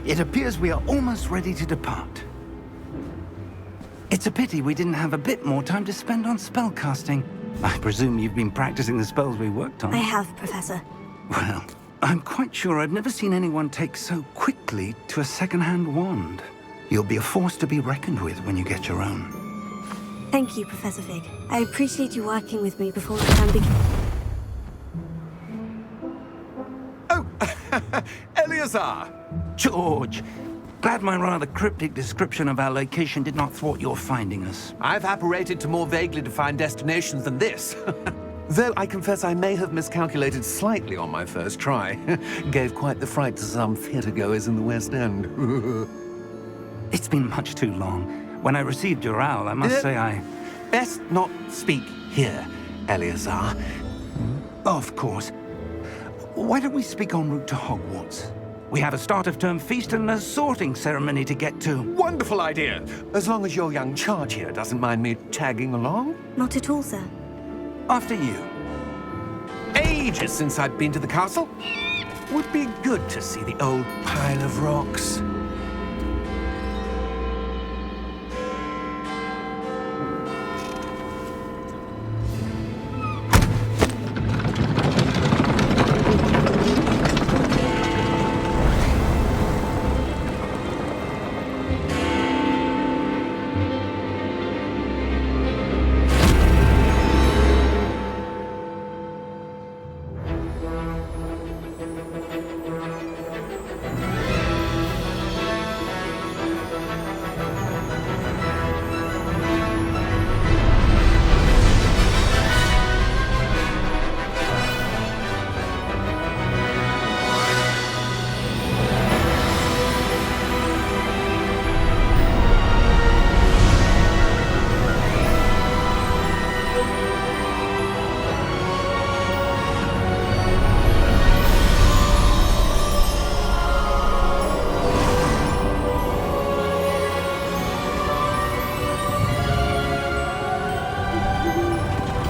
It appears we are almost ready to depart. It's a pity we didn't have a bit more time to spend on spellcasting. I presume you've been practicing the spells we worked on. I have, Professor. Well, I'm quite sure I've never seen anyone take so quickly to a second-hand wand. You'll be a force to be reckoned with when you get your own. Thank you, Professor Fig. I appreciate you working with me before the term begins. Oh, Eleazar! George! Glad my rather cryptic description of our location did not thwart your finding us. I've apparated to more vaguely defined destinations than this. Though I confess I may have miscalculated slightly on my first try. Gave quite the fright to some theatre-goers in the West End. It's been much too long. When I received your owl, I must say I... Best not speak here, Eleazar. Of course. Why don't we speak en route to Hogwarts? We have a start-of-term feast and a sorting ceremony to get to. Wonderful idea! As long as your young charge here doesn't mind me tagging along. Not at all, sir. After you. Ages since I'd been to the castle. Would be good to see the old pile of rocks.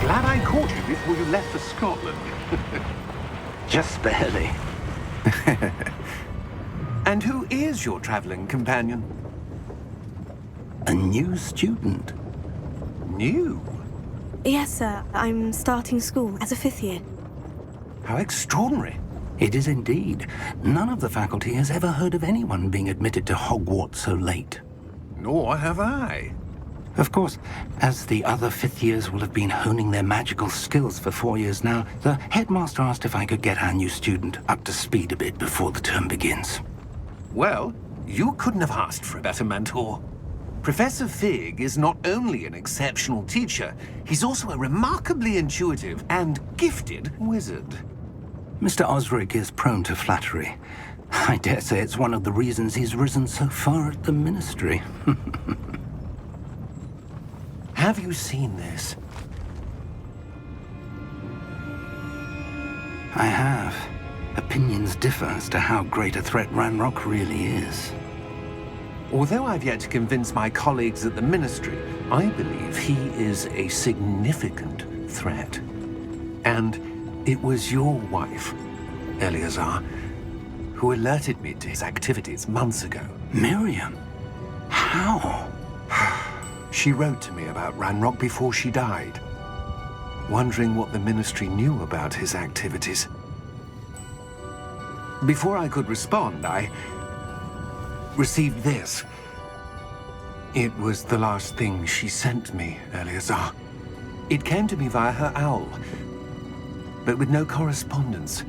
Glad I caught you before you left for Scotland. Just barely. And who is your traveling companion? A new student. New? Yes, sir. I'm starting school as a 5th year. How extraordinary. It is indeed. None of the faculty has ever heard of anyone being admitted to Hogwarts so late. Nor have I. Of course, as the other 5th years will have been honing their magical skills for 4 years now, the headmaster asked if I could get our new student up to speed a bit before the term begins. Well, you couldn't have asked for a better mentor. Professor Fig is not only an exceptional teacher, he's also a remarkably intuitive and gifted wizard. Mr. Osric is prone to flattery. I dare say it's one of the reasons he's risen so far at the ministry. Have you seen this? I have. Opinions differ as to how great a threat Ranrock really is. Although I've yet to convince my colleagues at the Ministry, I believe he is a significant threat. And it was your wife, Eleazar, who alerted me to his activities months ago. Miriam? How? She wrote to me about Ranrock before she died, wondering what the Ministry knew about his activities. Before I could respond, I received this. It was the last thing she sent me, Eleazar. It came to me via her owl, but with no correspondence.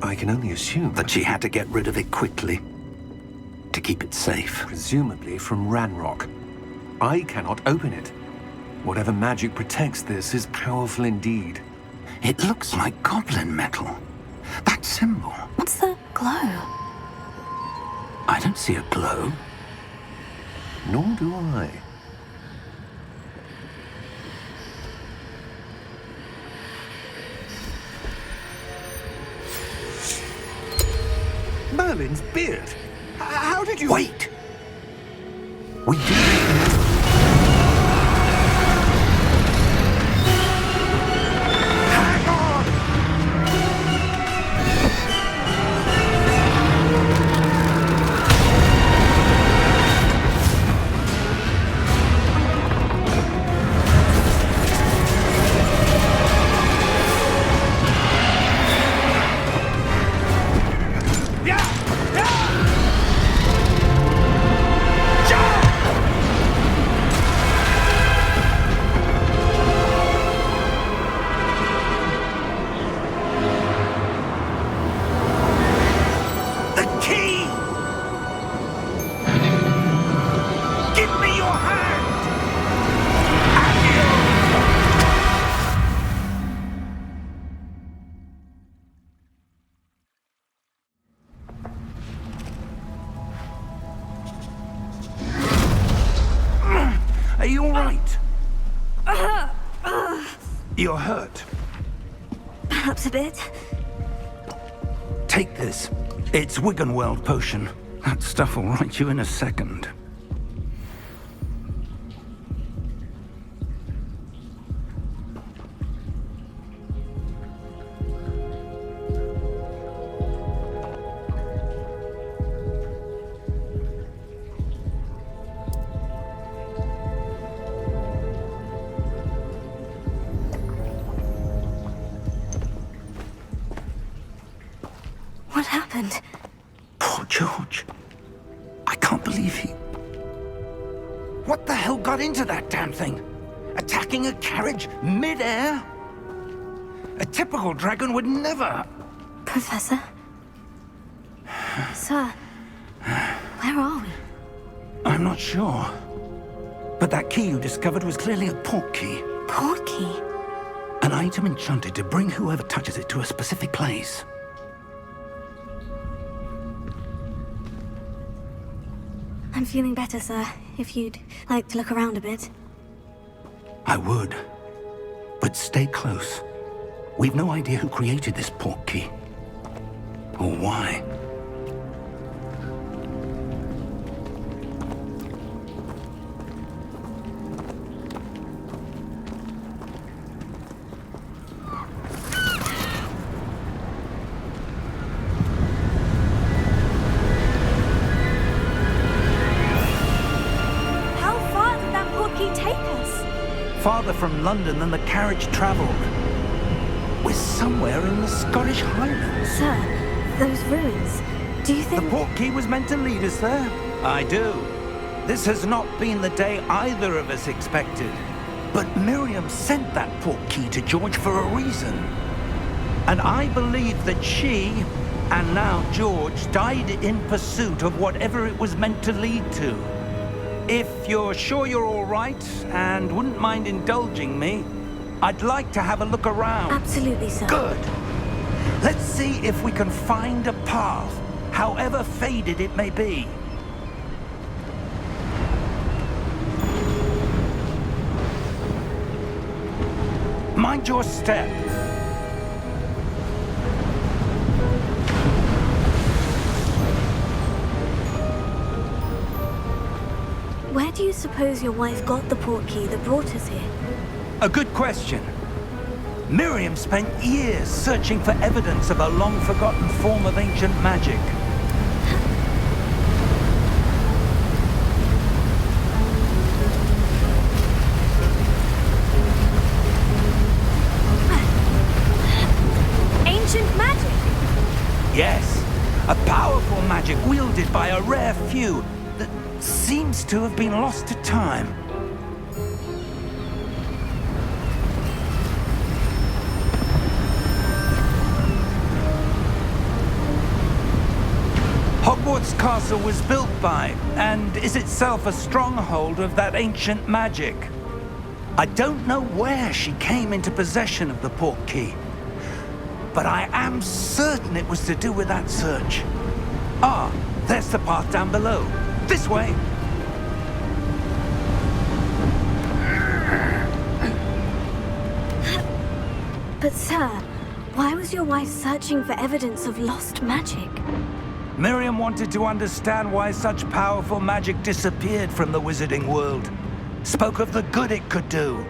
I can only assume That she had to get rid of it quickly, to keep it safe. presumably from Ranrock. I cannot open it. Whatever magic protects this is powerful indeed. It looks like goblin metal. That symbol. What's the glow? I don't see a glow. Nor do I. Merlin's beard. How did you... Wait! We do. right. You're hurt. Perhaps a bit. Take this. It's Wiggenweld potion. That stuff will right you in a second. What happened? Poor George. I can't believe he... What the hell got into that damn thing? Attacking a carriage mid-air? A typical dragon would never... Professor? Sir, where are we? I'm not sure. But that key you discovered was clearly a port key. Port key? An item enchanted to bring whoever touches it to a specific place. I'm feeling better, sir. If you'd like to look around a bit. I would. But stay close. We've no idea who created this port key. Or why. How far did that port key take us? Farther from London than the carriage traveled. We're somewhere in the Scottish Highlands. Sir, those ruins. Do you The think... port key was meant to lead us there. I do. This has not been the day either of us expected. But Miriam sent that port key to George for a reason. And I believe that she, and now George, died in pursuit of whatever it was meant to lead to. If you're sure you're all right, and wouldn't mind indulging me, I'd like to have a look around. Absolutely, sir. Good. Let's see if we can find a path, however faded it may be. Mind your step. Where do you suppose your wife got the port key that brought us here? A good question. Miriam spent years searching for evidence of a long-forgotten form of ancient magic. Ancient magic? Yes, a powerful magic wielded by a rare few that seems to have been lost to time. Hogwarts Castle was built by, and is itself a stronghold of that ancient magic. I don't know where she came into possession of the port key, but I am certain it was to do with that search. Ah, there's the path down below. This way. But sir, why was your wife searching for evidence of lost magic? Miriam wanted to understand why such powerful magic disappeared from the wizarding world. Spoke of the good it could do.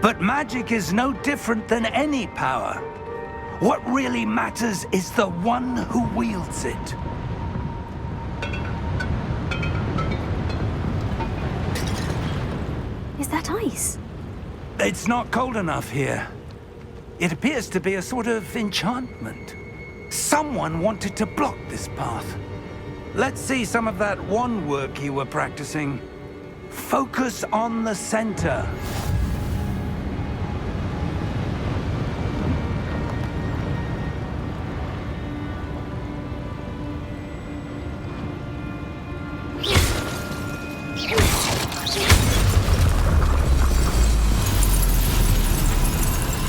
But magic is no different than any power. What really matters is the one who wields it. Is that ice? It's not cold enough here. It appears to be a sort of enchantment. Someone wanted to block this path. Let's see some of that wand work you were practicing. Focus on the center.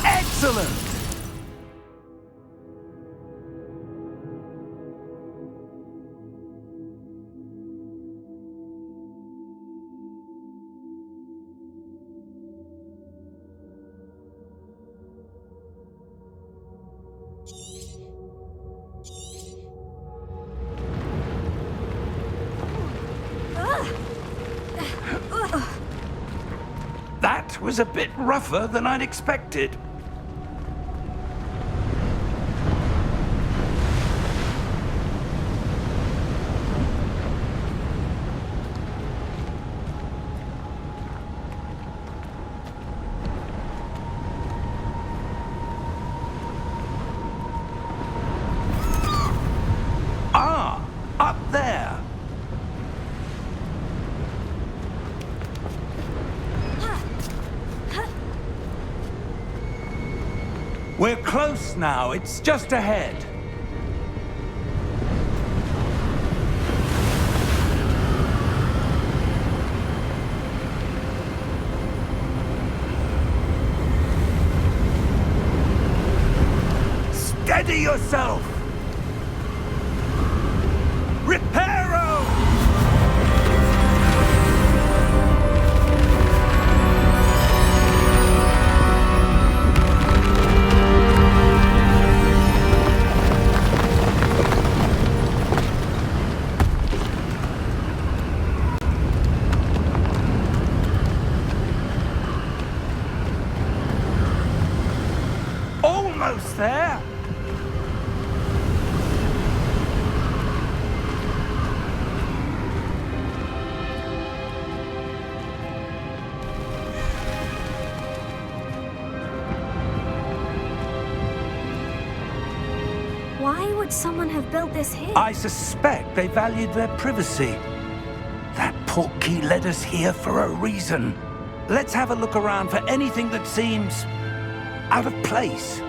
Excellent! That was a bit rougher than I'd expected. Ah, up there. We're close now. It's just ahead. Steady yourself! Reparo! Almost there! Why would someone have built this here? I suspect they valued their privacy. That portkey led us here for a reason. Let's have a look around for anything that seems out of place.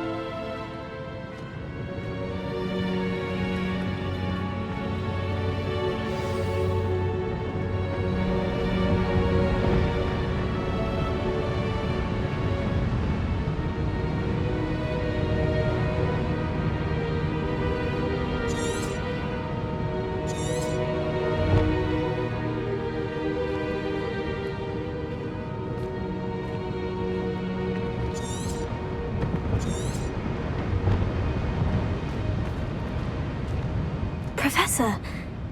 Professor,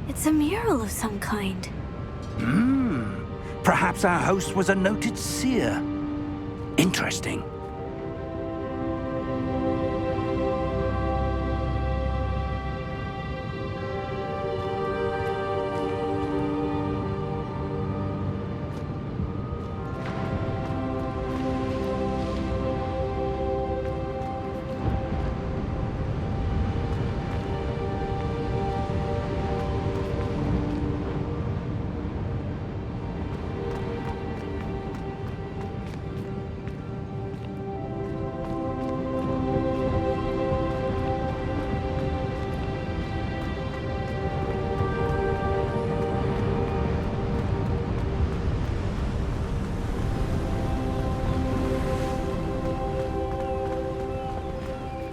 it's a mural of some kind. Perhaps our host was a noted seer. Interesting.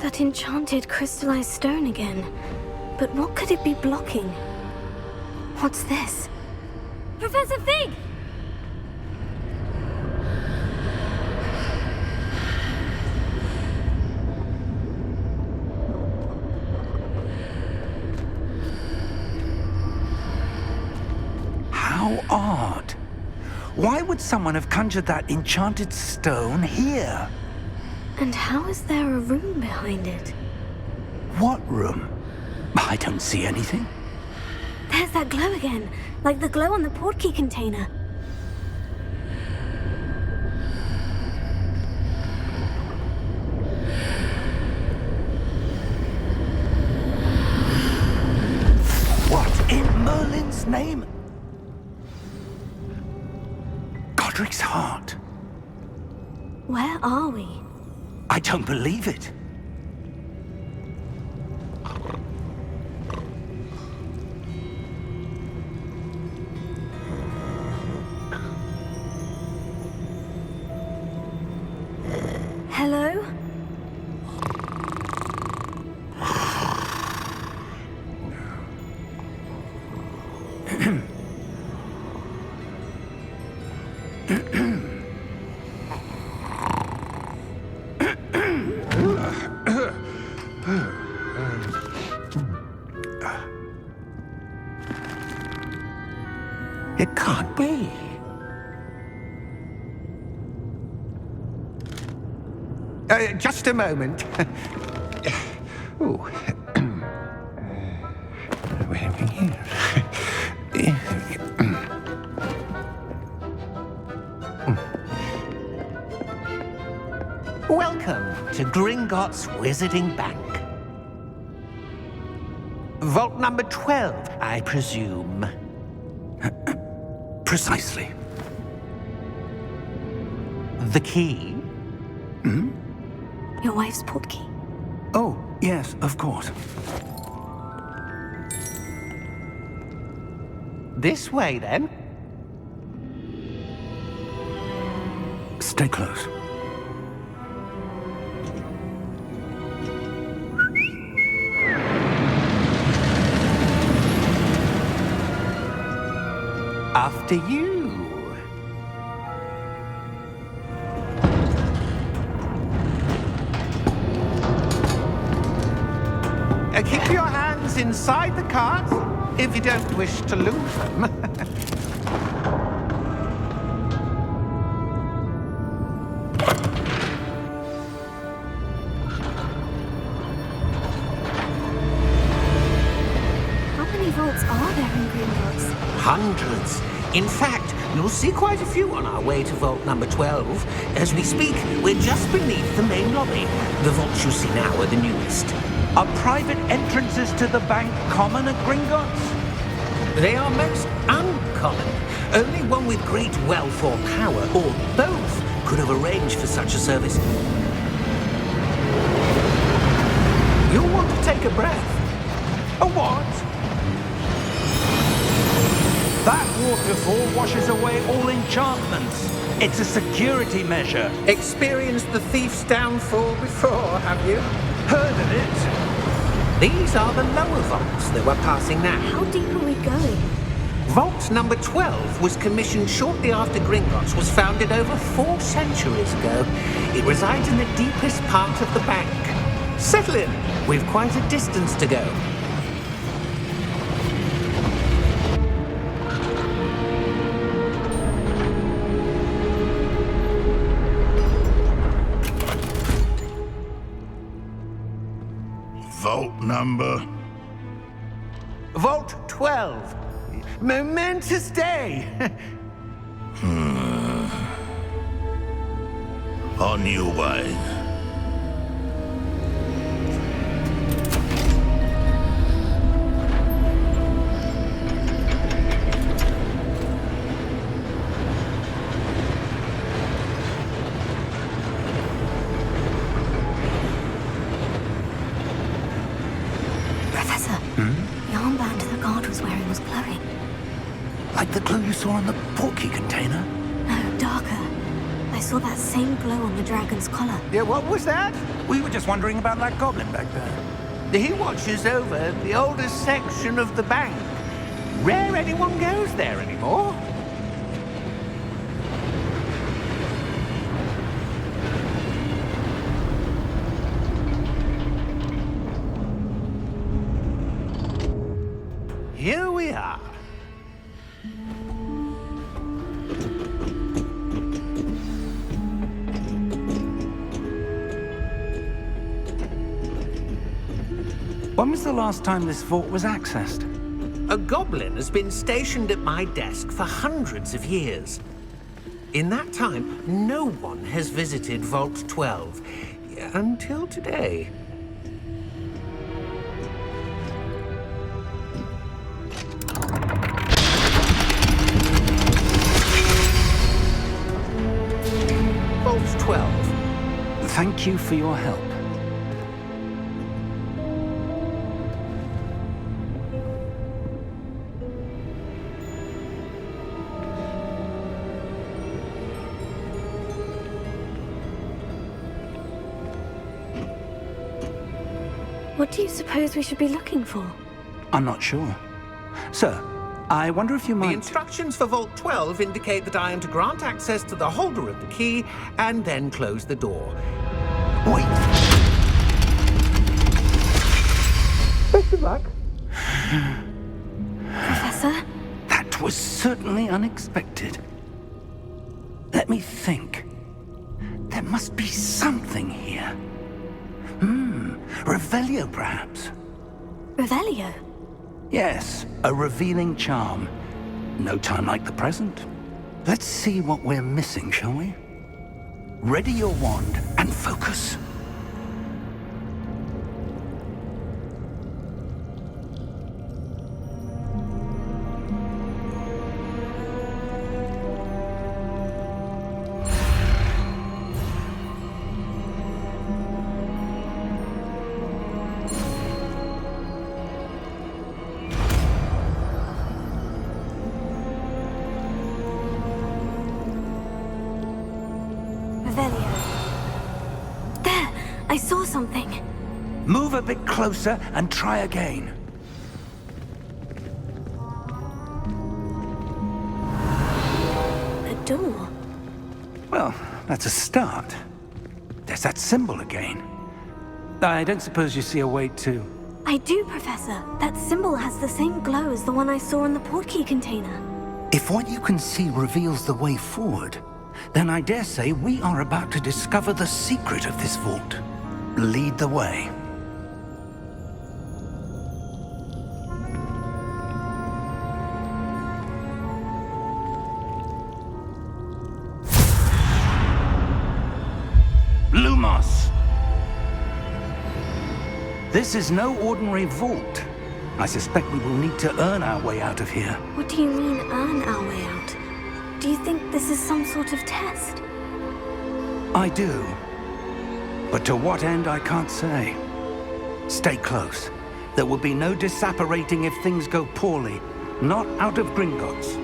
That enchanted crystallized stone again. But what could it be blocking? What's this? Professor Fig! How odd. Why would someone have conjured that enchanted stone here? And how is there a room behind it? What room? I don't see anything. There's that glow again, like the glow on the portkey container. What in Merlin's name? Godric's heart. Where are we? I don't believe it. Hello? It can't be. Just a moment. Oh. Welcome to Gringotts Wizarding Bank. Vault number 12, I presume. Precisely. The key? Your wife's portkey. Oh, yes, of course. This way, then. Stay close. After you. Keep your hands inside the cart if you don't wish to lose them. How many vaults are there in Gringotts? Hundreds. In fact, you'll see quite a few on our way to vault number 12. As we speak, we're just beneath the main lobby. The vaults you see now are the newest. Are private entrances to the bank common at Gringotts? They are most uncommon. Only one with great wealth or power, or both, could have arranged for such a service. You'll want to take a breath. A what? That waterfall washes away all enchantments. It's a security measure. Experienced the thief's downfall before, have you? Heard of it? These are the lower vaults that we're passing now. How deep are we going? Vault number 12 was commissioned shortly after Gringotts was founded over 4 centuries ago. It resides in the deepest part of the bank. Settle in. We've quite a distance to go. Vault number? Vault 12. Momentous day. On your way. Professor, the armband the guard was wearing was glowing. Like the glow you saw on the portkey container? No, darker. I saw that same glow on the dragon's collar. Yeah, what was that? We were just wondering about that goblin back there. He watches over the oldest section of the bank. Rare anyone goes there anymore. Here we are. When was the last time this vault was accessed? A goblin has been stationed at my desk for hundreds of years. In that time, no one has visited Vault 12 until today. Vault 12. Thank you for your help. What do you suppose we should be looking for? I'm not sure. Sir, I wonder if you The might... instructions for Vault 12 indicate that I am to grant access to the holder of the key and then close the door. Wait! Best of luck. Professor? That was certainly unexpected. Let me think. There must be something here. here? Revelio, perhaps? Revelio? Yes, a revealing charm. No time like the present. Let's see what we're missing, shall we? Ready your wand and focus. There! I saw something. Move a bit closer and try again. A door. Well, that's a start. There's that symbol again. I don't suppose you see a way to... I do, Professor. That symbol has the same glow as the one I saw in the portkey container. If what you can see reveals the way forward, then I dare say we are about to discover the secret of this vault. Lead the way. Lumos! This is no ordinary vault. I suspect we will need to earn our way out of here. What do you mean, earn our way out? Do you think this is some sort of test? I do. But to what end, I can't say. Stay close. There will be no disapparating if things go poorly. Not out of Gringotts.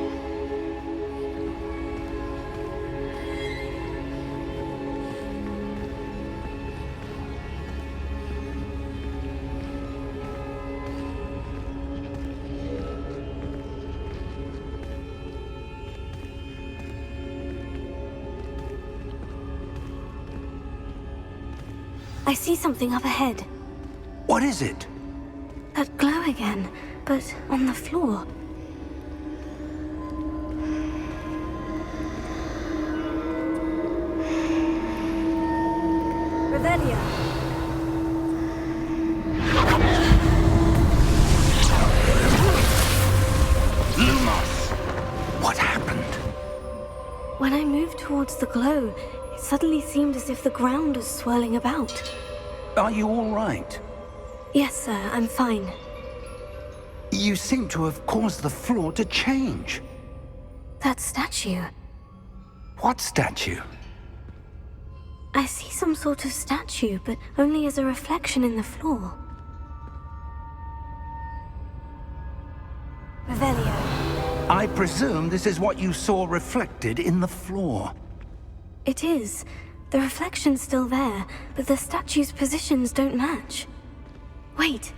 I see something up ahead. What is it? That glow again, but on the floor. Revelio. Lumos! What happened? When I moved towards the glow, it suddenly seemed as if the ground was swirling about. Are you all right? Yes, sir, I'm fine. You seem to have caused the floor to change. That statue. What statue? I see some sort of statue, but only as a reflection in the floor. Revelio. I presume this is what you saw reflected in the floor. It is. The reflection's still there, but the statue's positions don't match. Wait.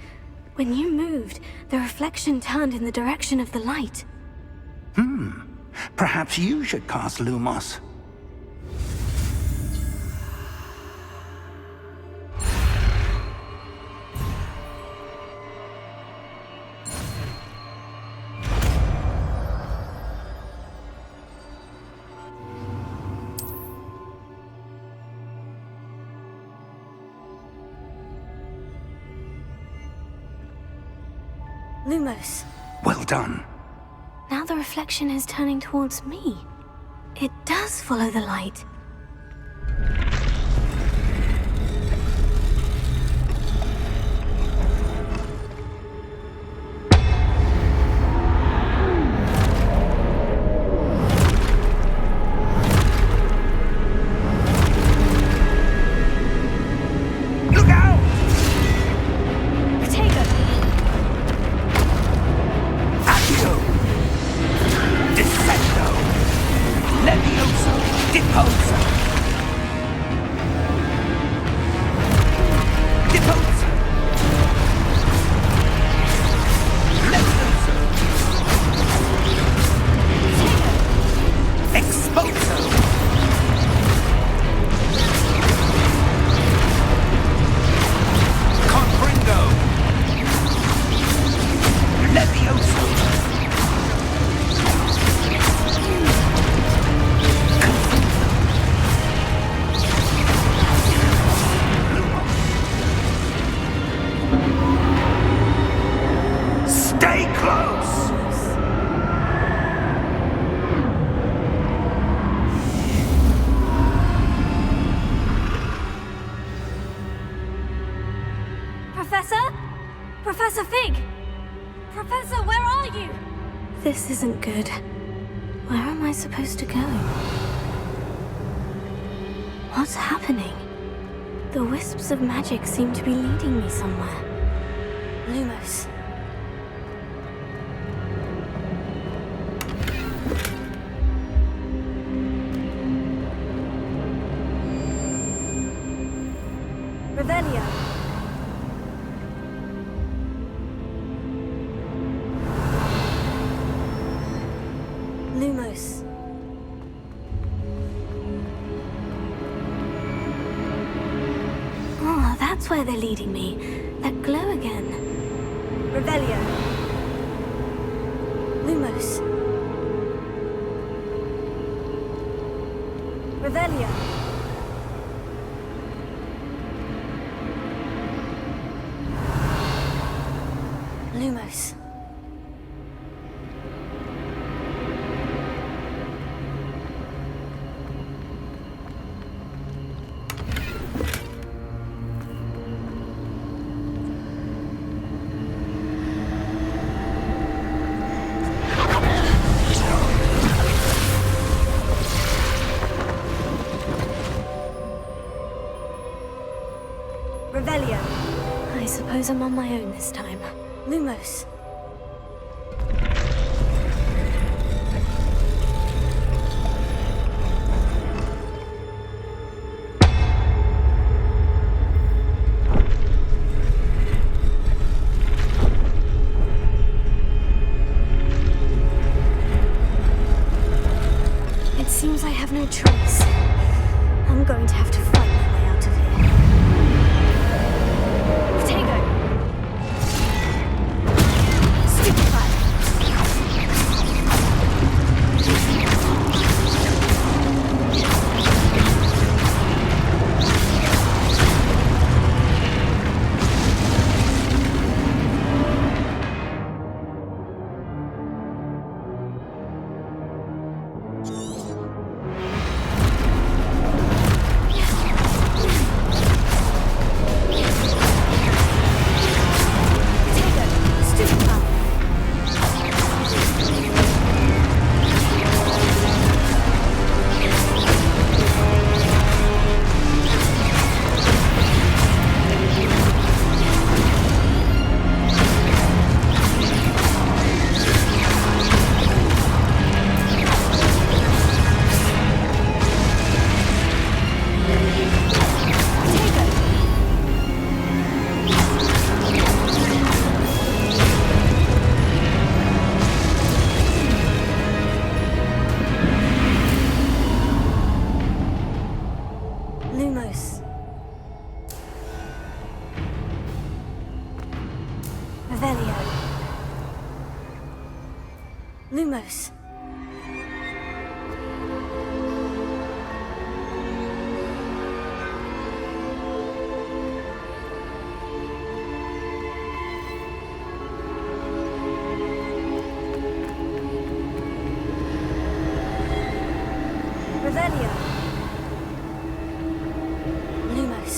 When you moved, the reflection turned in the direction of the light. Perhaps you should cast Lumos. Lumos. Well done. Now the reflection is turning towards me. It does follow the light. Look out! Accio! Descendo! Levioso! Deposo! Professor? Professor Fig! Professor, where are you? This isn't good. Where am I supposed to go? What's happening? The wisps of magic seem to be leading me somewhere. Lumos. Revelio. Lumos. Oh, that's where they're leading me. That glow again. Revelio. Lumos. Revelio. Lumos. Revelio. I suppose I'm on my own this time. Lumos. It seems I have no choice. I'm going to have to fight my way out of here. Potato! Stupefy! Lumos. Revelio. Lumos. Revelio. Lumos.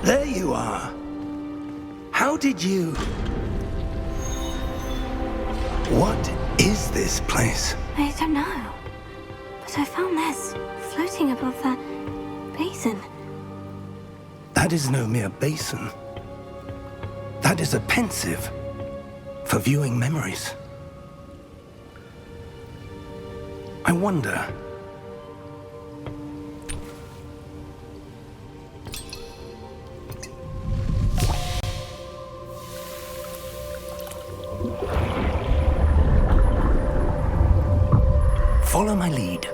There you are. How did you... What is this place? I don't know. But I found this floating above that basin. That is no mere basin. That is a pensive for viewing memories. I wonder... Follow my lead.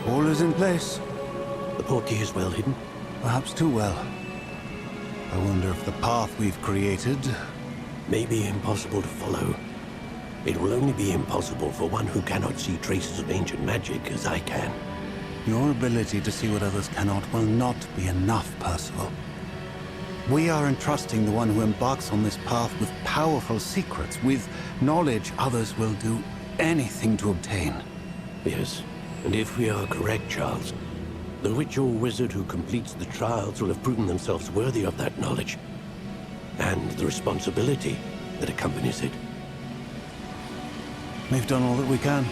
All is in place. The portkey is well hidden. Perhaps too well. I wonder if the path we've created... May be impossible to follow. It will only be impossible for one who cannot see traces of ancient magic as I can. Your ability to see what others cannot will not be enough, Percival. We are entrusting the one who embarks on this path with powerful secrets, with knowledge others will do anything to obtain. Yes, and if we are correct, Charles, the witch or wizard who completes the trials will have proven themselves worthy of that knowledge, and the responsibility that accompanies it. We've done all that we can.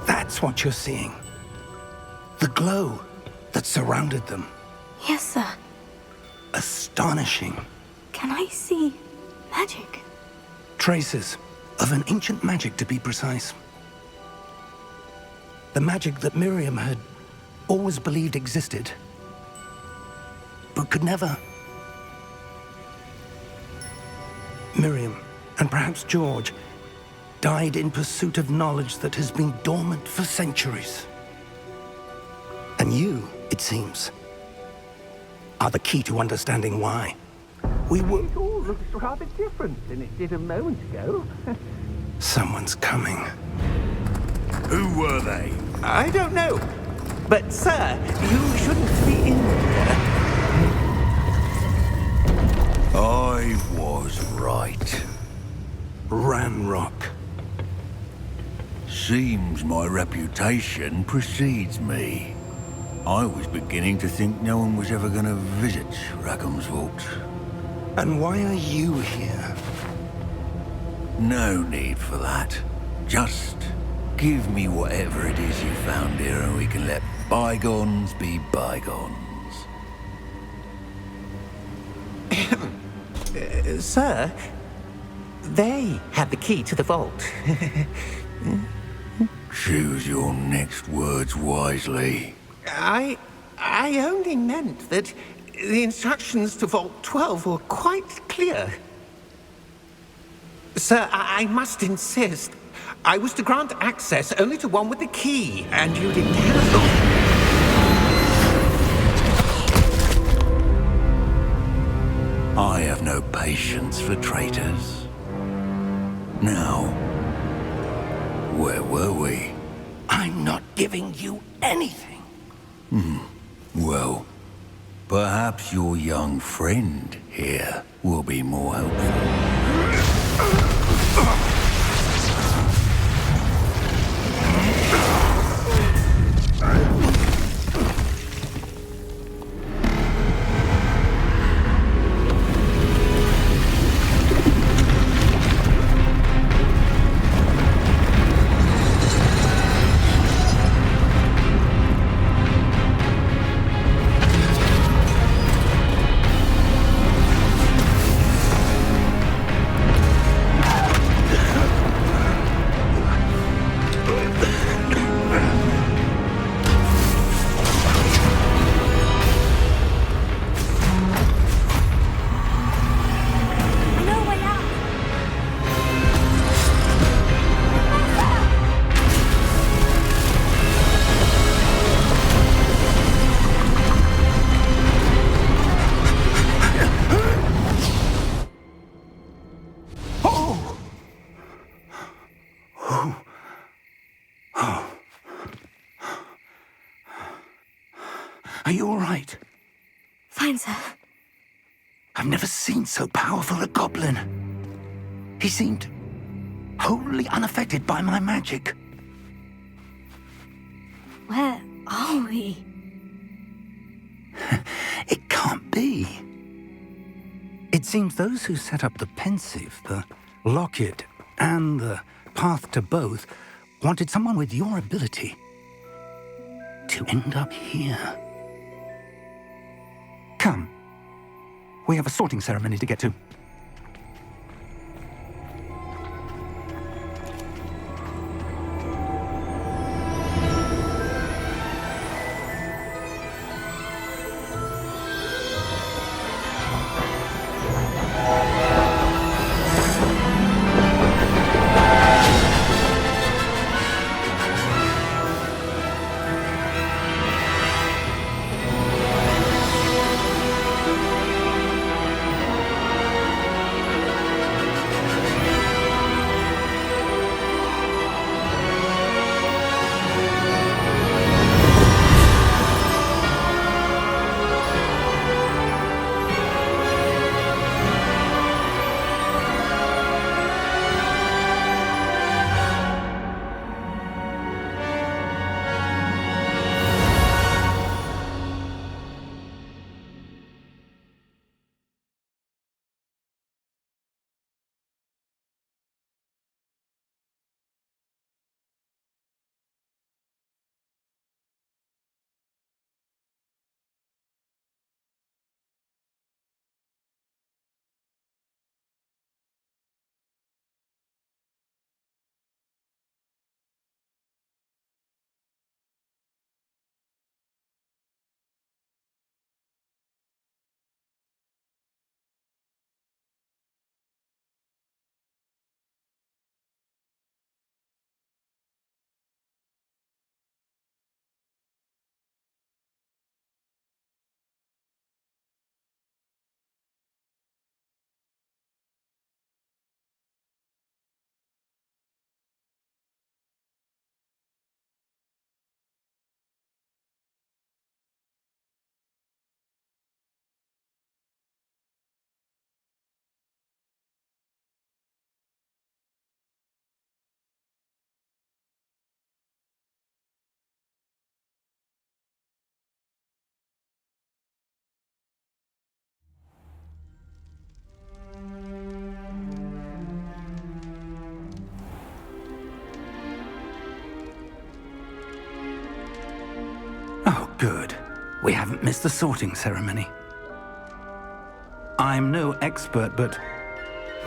That's what you're seeing. The glow that surrounded them. Yes, sir. Astonishing. Can I see magic? Traces of an ancient magic, to be precise. The magic that Miriam had always believed existed, but could never. Miriam, and perhaps George, died in pursuit of knowledge that has been dormant for centuries. And you, it seems, are the key to understanding why. We were... It all looks rather different than it did a moment ago. Someone's coming. Who were they? I don't know. But, sir, you shouldn't be in here. I was right. Ranrock. Seems my reputation precedes me. I was beginning to think no one was ever going to visit Rackham's Vault. And why are you here? No need for that. Just give me whatever it is you found here and we can let bygones be bygones. Sir, they had the key to the vault. Choose your next words wisely. I only meant that the instructions to Vault 12 were quite clear. Sir, I must insist. I was to grant access only to one with the key, and you didn't have... I have no patience for traitors. Now, where were we? I'm not giving you anything. Well, perhaps your young friend here will be more helpful. No way out! Are you all right? Fine, sir. I've never seen so powerful a goblin. He seemed wholly unaffected by my magic. Where are we? It can't be. It seems those who set up the pensive, the locket, and the path to both wanted someone with your ability to end up here. Come. We have a sorting ceremony to get to. Oh, good. We haven't missed the sorting ceremony. I'm no expert, but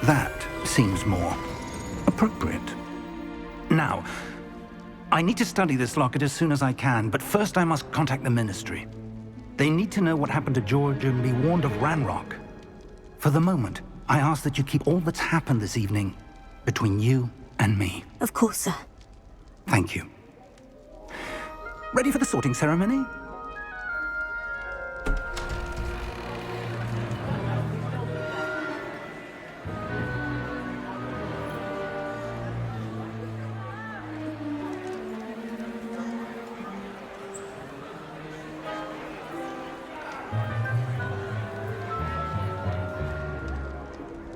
that seems more appropriate. Now, I need to study this locket as soon as I can, but first I must contact the Ministry. They need to know what happened to George and be warned of Ranrock. For the moment, I ask that you keep all that's happened this evening between you and me. Of course, sir. Thank you. Ready for the sorting ceremony?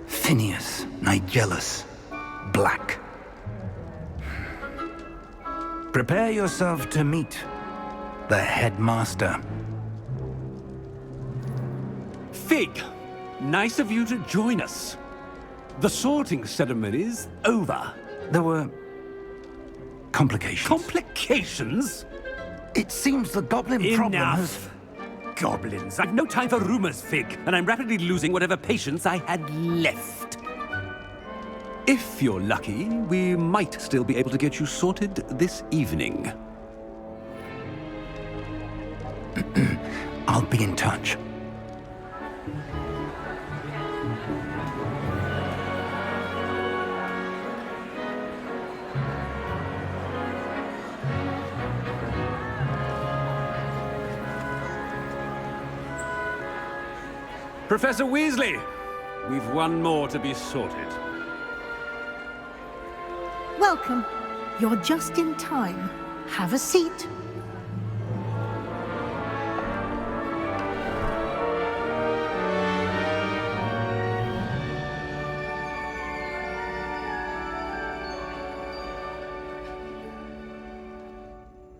Phineas, Nigellus, Black. Prepare yourself to meet the headmaster. Fig, nice of you to join us. The sorting ceremony's over. There were complications. Complications? It seems the goblin problem has... Enough. Goblins. I've no time for rumors, Fig, and I'm rapidly losing whatever patience I had left. If you're lucky, we might still be able to get you sorted this evening. I'll be in touch. Professor Weasley, we've one more to be sorted. Welcome. You're just in time. Have a seat.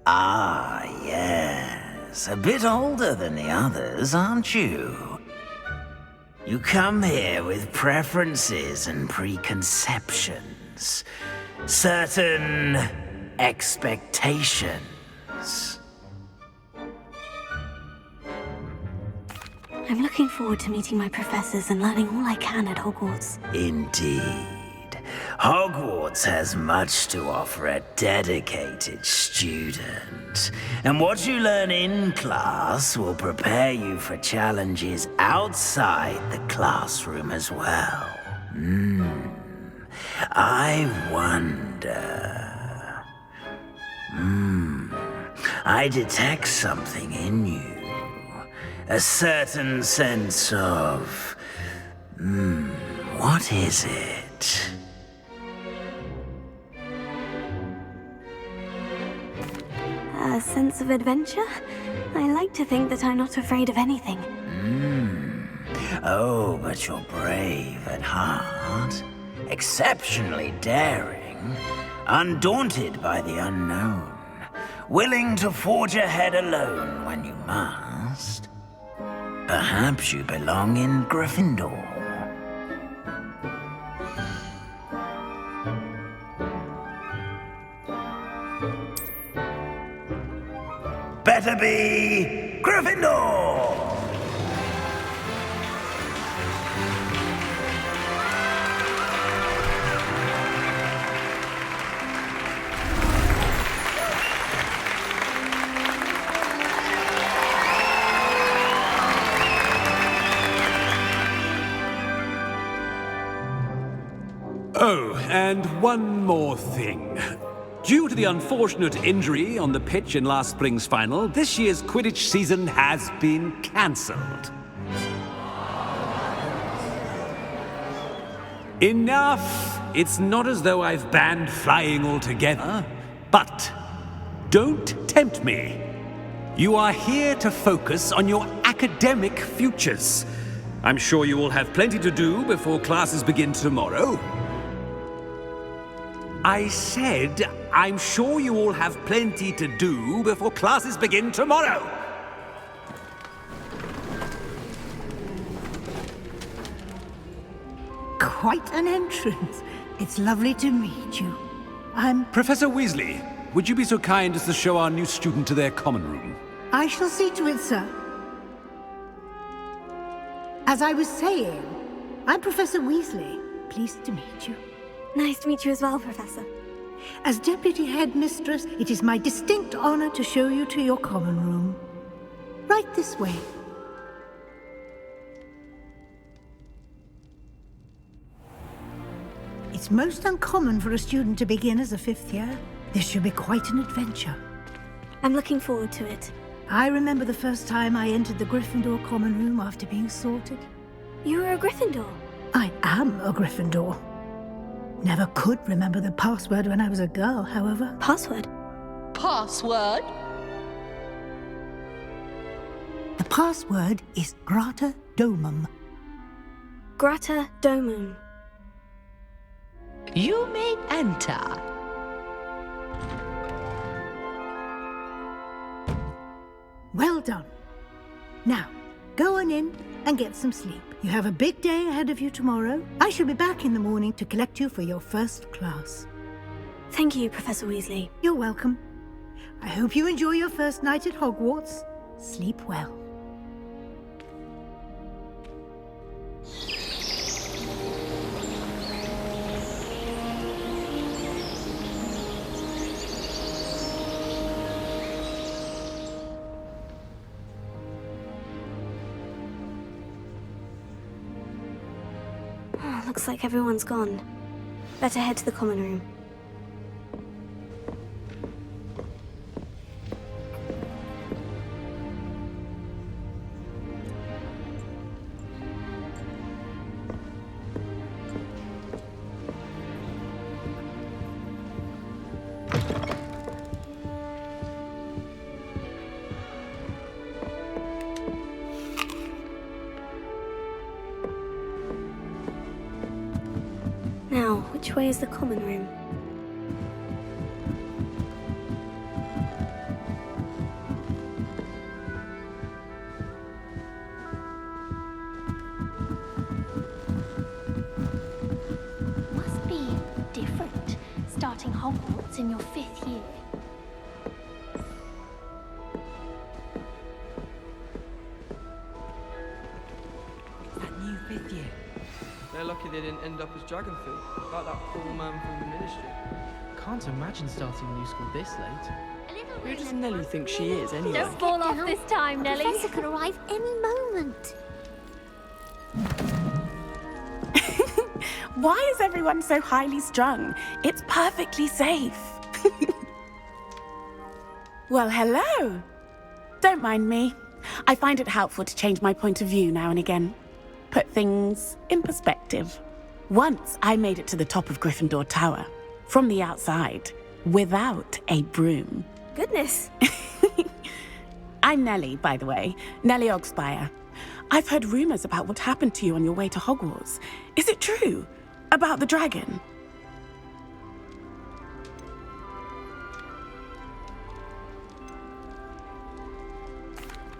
Ah, yes. A bit older than the others, aren't you? You come here with preferences and preconceptions. Certain expectations. I'm looking forward to meeting my professors and learning all I can at Hogwarts. Indeed. Hogwarts has much to offer a dedicated student. And what you learn in class will prepare you for challenges outside the classroom as well. I wonder... I detect something in you. A certain sense of... what is it? A sense of adventure? I like to think that I'm not afraid of anything. Oh, but you're brave at heart. Exceptionally daring. Undaunted by the unknown. Willing to forge ahead alone when you must. Perhaps you belong in Gryffindor. Better be Gryffindor! Oh, and one more thing. Due to the unfortunate injury on the pitch in last spring's final, this year's Quidditch season has been cancelled. Enough! It's not as though I've banned flying altogether, but don't tempt me. You are here to focus on your academic futures. I'm sure you will have plenty to do before classes begin tomorrow. I said, I'm sure you all have plenty to do before classes begin tomorrow. Quite an entrance. It's lovely to meet you. Professor Weasley, would you be so kind as to show our new student to their common room? I shall see to it, sir. As I was saying, I'm Professor Weasley. Pleased to meet you. Nice to meet you as well, Professor. As Deputy Headmistress, it is my distinct honor to show you to your common room. Right this way. It's most uncommon for a student to begin as a fifth year. This should be quite an adventure. I'm looking forward to it. I remember the first time I entered the Gryffindor common room after being sorted. You were a Gryffindor? I am a Gryffindor. Never could remember the password when I was a girl, however. Password? Password? The password is Grata Domum. Grata Domum. You may enter. Well done. Now, go on in and get some sleep. You have a big day ahead of you tomorrow. I shall be back in the morning to collect you for your first class. Thank you, Professor Weasley. You're welcome. I hope you enjoy your first night at Hogwarts. Sleep well. Looks like everyone's gone. Better head to the common room. Now, which way is the common room? What's in your 5th year? That new 5th year. They're lucky they didn't end up as Dragonfield, like that poor man from the Ministry. Can't imagine starting a new school this late. Who does Nellie think she is, anyway? Don't fall off this time, Nellie. The professor could arrive any moment. Why is everyone so highly strung? It's perfectly safe. Well, hello. Don't mind me. I find it helpful to change my point of view now and again. Put things in perspective. Once I made it to the top of Gryffindor Tower, from the outside, without a broom. Goodness. I'm Nellie, by the way. Nellie Ogspire. I've heard rumors about what happened to you on your way to Hogwarts. Is it true? About the dragon?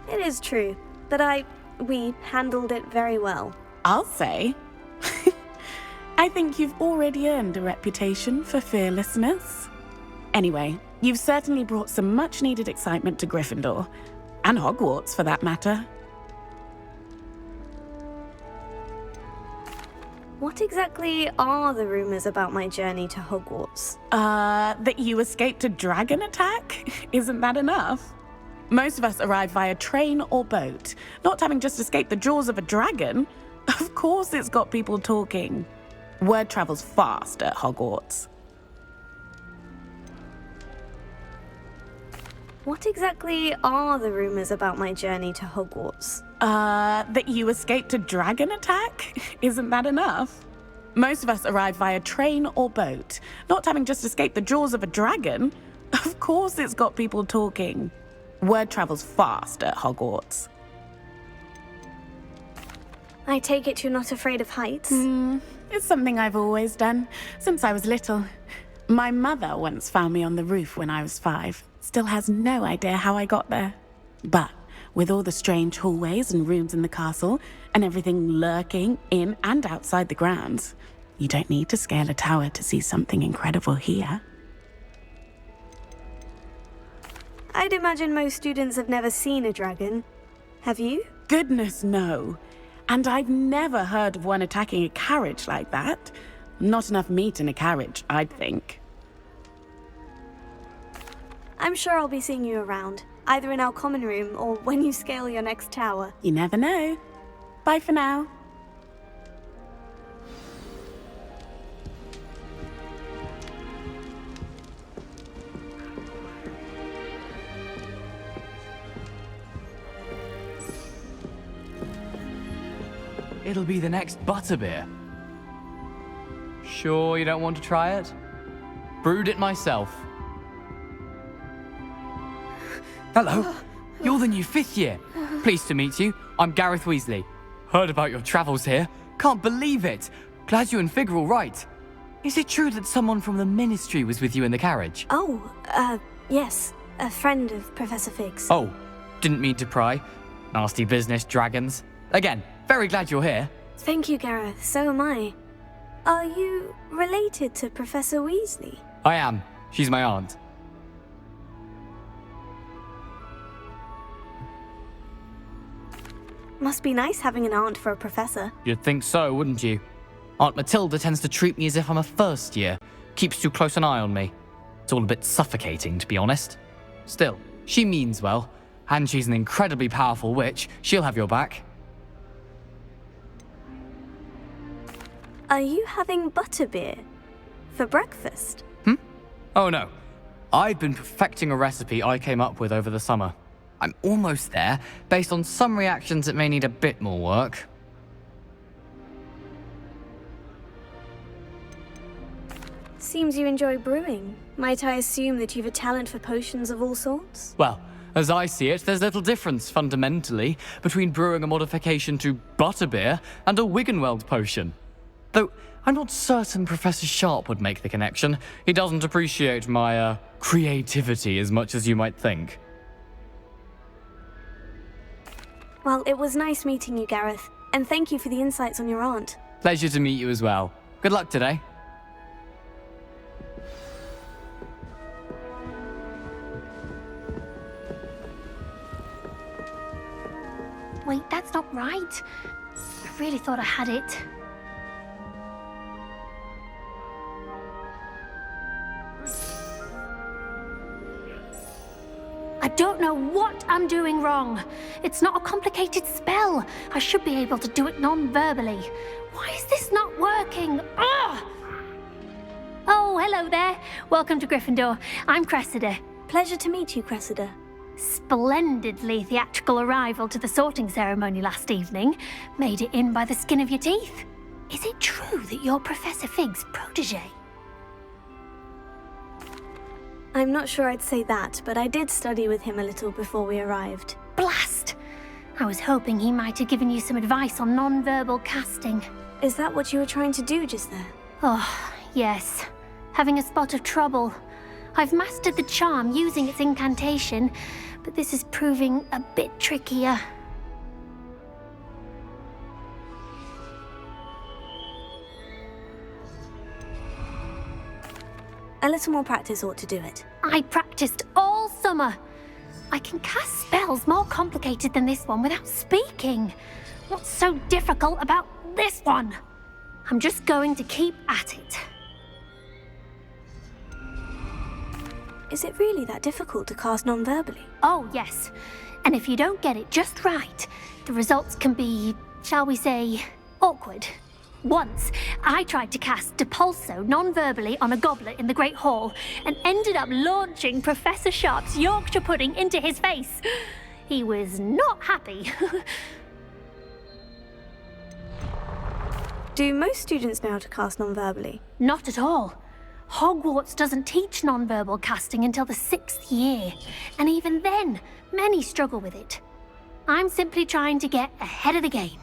It is true, but we handled it very well. I'll say. I think you've already earned a reputation for fearlessness. Anyway, you've certainly brought some much-needed excitement to Gryffindor. And Hogwarts, for that matter. What exactly are the rumors about my journey to Hogwarts? That you escaped a dragon attack? Isn't that enough? Most of us arrive via train or boat, not having just escaped the jaws of a dragon. Of course it's got people talking. Word travels fast at Hogwarts. What exactly are the rumors about my journey to Hogwarts? That you escaped a dragon attack? Isn't that enough? Most of us arrive via train or boat, not having just escaped the jaws of a dragon. Of course it's got people talking. Word travels fast at Hogwarts. I take it you're not afraid of heights? It's something I've always done, since I was little. My mother once found me on the roof when I was 5. Still has no idea how I got there. But with all the strange hallways and rooms in the castle, and everything lurking in and outside the grounds, you don't need to scale a tower to see something incredible here. I'd imagine most students have never seen a dragon. Have you? Goodness, no. And I've never heard of one attacking a carriage like that. Not enough meat in a carriage, I'd think. I'm sure I'll be seeing you around, either in our common room or when you scale your next tower. You never know. Bye for now. It'll be the next butterbeer. Sure you don't want to try it? Brewed it myself. Hello. You're the new 5th year. Pleased to meet you. I'm Gareth Weasley. Heard about your travels here. Can't believe it. Glad you and Fig are all right. Is it true that someone from the Ministry was with you in the carriage? Oh, yes. A friend of Professor Fig's. Oh, didn't mean to pry. Nasty business, dragons. Again, very glad you're here. Thank you, Gareth. So am I. Are you related to Professor Weasley? I am. She's my aunt. Must be nice having an aunt for a professor. You'd think so, wouldn't you? Aunt Matilda tends to treat me as if I'm a first year. Keeps too close an eye on me. It's all a bit suffocating, to be honest. Still, she means well. And she's an incredibly powerful witch. She'll have your back. Are you having butterbeer for breakfast? Oh no. I've been perfecting a recipe I came up with over the summer. I'm almost there, based on some reactions that may need a bit more work. Seems you enjoy brewing. Might I assume that you've a talent for potions of all sorts? Well, as I see it, there's little difference, fundamentally, between brewing a modification to butterbeer and a Wiggenweld potion. Though, I'm not certain Professor Sharp would make the connection. He doesn't appreciate my, creativity as much as you might think. Well, it was nice meeting you, Gareth, and thank you for the insights on your aunt. Pleasure to meet you as well. Good luck today. Wait, that's not right. I really thought I had it. I don't know what I'm doing wrong. It's not a complicated spell. I should be able to do it non-verbally. Why is this not working? Ugh! Oh, hello there. Welcome to Gryffindor. I'm Cressida. Pleasure to meet you, Cressida. Splendidly theatrical arrival to the sorting ceremony last evening. Made it in by the skin of your teeth. Is it true that you're Professor Fig's protege? I'm not sure I'd say that, but I did study with him a little before we arrived. Blast! I was hoping he might have given you some advice on non-verbal casting. Is that what you were trying to do just there? Oh, yes. Having a spot of trouble. I've mastered the charm using its incantation, but this is proving a bit trickier. A little more practice ought to do it. I practiced all summer. I can cast spells more complicated than this one without speaking. What's so difficult about this one? I'm just going to keep at it. Is it really that difficult to cast non-verbally? Oh, yes. And if you don't get it just right, the results can be, shall we say, awkward. Once, I tried to cast Depulso non-verbally on a goblet in the Great Hall and ended up launching Professor Sharp's Yorkshire pudding into his face. He was not happy. Do most students know how to cast non-verbally? Not at all. Hogwarts doesn't teach non-verbal casting until the 6th year, and even then, many struggle with it. I'm simply trying to get ahead of the game.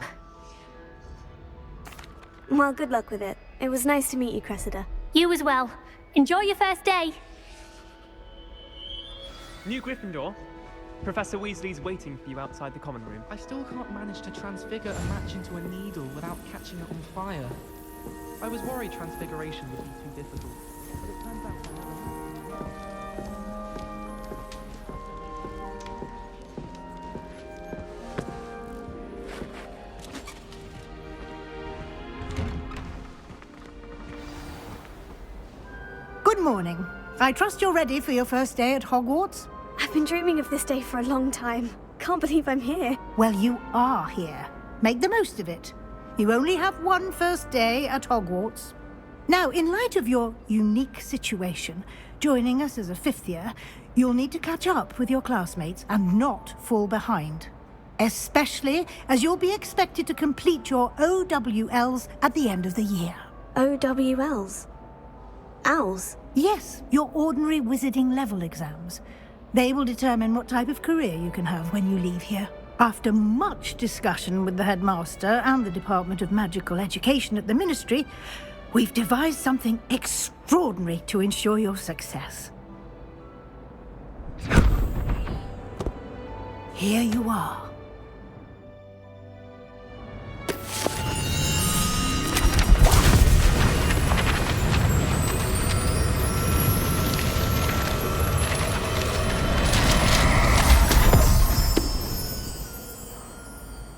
Well, good luck with it. It was nice to meet you, Cressida. You as well. Enjoy your first day. New Gryffindor. Professor Weasley's waiting for you outside the common room. I still can't manage to transfigure a match into a needle without catching it on fire. I was worried transfiguration would be too difficult, but it turns out... Good morning. I trust you're ready for your first day at Hogwarts? I've been dreaming of this day for a long time. Can't believe I'm here. Well, you are here. Make the most of it. You only have one first day at Hogwarts. Now, in light of your unique situation, joining us as a 5th year, you'll need to catch up with your classmates and not fall behind. Especially as you'll be expected to complete your OWLs at the end of the year. OWLs? Owls? Yes, your ordinary wizarding level exams. They will determine what type of career you can have when you leave here. After much discussion with the headmaster and the Department of Magical Education at the Ministry, we've devised something extraordinary to ensure your success. Here you are.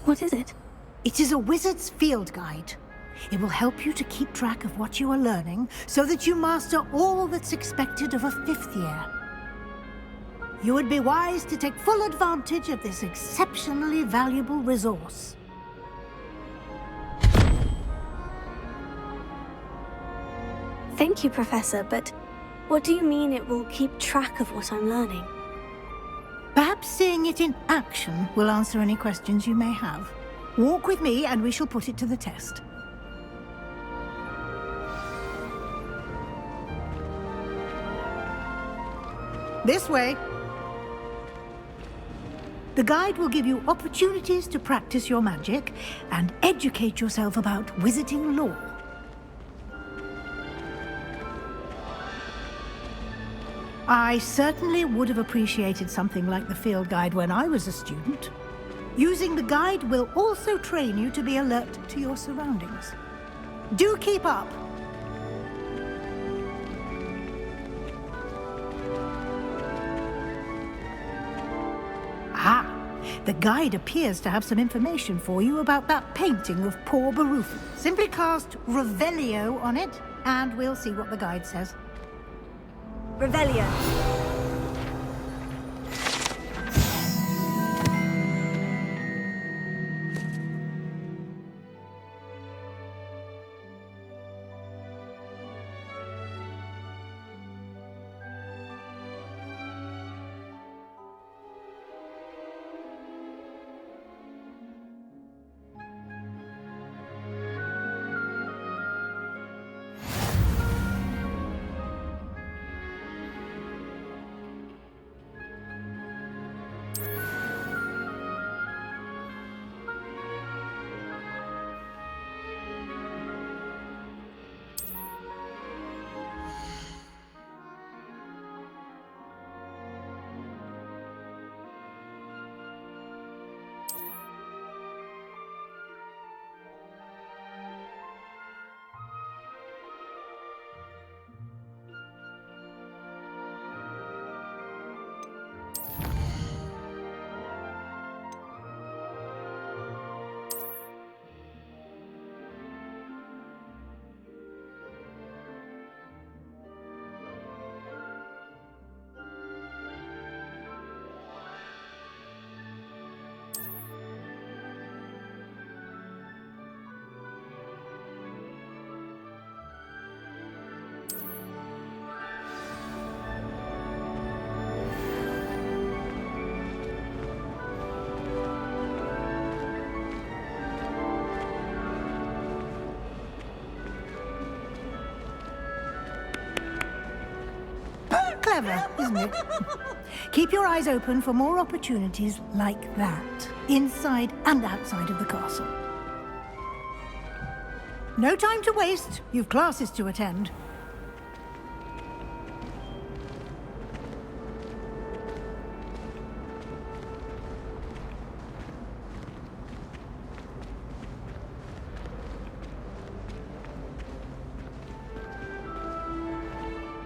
What is it? It is a wizard's field guide. It will help you to keep track of what you are learning so that you master all that's expected of a 5th year. You would be wise to take full advantage of this exceptionally valuable resource. Thank you, Professor, but what do you mean it will keep track of what I'm learning? Perhaps seeing it in action will answer any questions you may have. Walk with me and we shall put it to the test. This way. The guide will give you opportunities to practice your magic and educate yourself about wizarding lore. I certainly would have appreciated something like the field guide when I was a student. Using the guide will also train you to be alert to your surroundings. Do keep up! Ah, The guide appears to have some information for you about that painting of poor Baruth. Simply cast Revelio on it, and we'll see what the guide says. Revelio. Clever, isn't it? Keep your eyes open for more opportunities like that, inside and outside of the castle. No time to waste. You've classes to attend.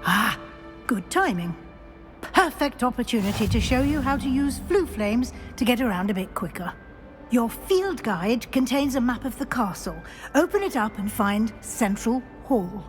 Ah, good timing. Perfect opportunity to show you how to use flue flames to get around a bit quicker. Your field guide contains a map of the castle. Open it up and find Central Hall.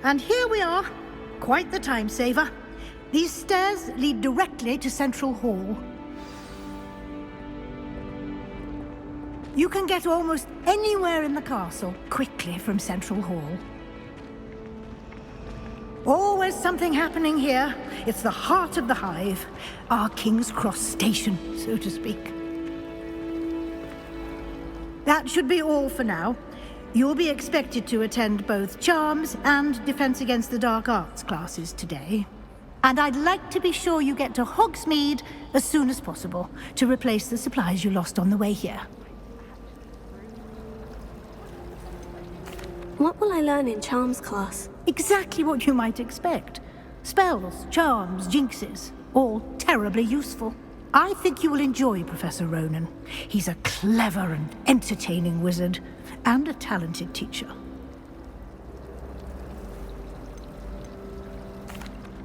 And here we are. Quite the time saver. These stairs lead directly to Central Hall. You can get almost anywhere in the castle quickly from Central Hall. Always something happening here. It's the heart of the Hive, our King's Cross station, so to speak. That should be all for now. You'll be expected to attend both Charms and Defense Against the Dark Arts classes today. And I'd like to be sure you get to Hogsmeade as soon as possible to replace the supplies you lost on the way here. What will I learn in Charms class? Exactly what you might expect. Spells, charms, jinxes, all terribly useful. I think you will enjoy Professor Ronan. He's a clever and entertaining wizard, and a talented teacher.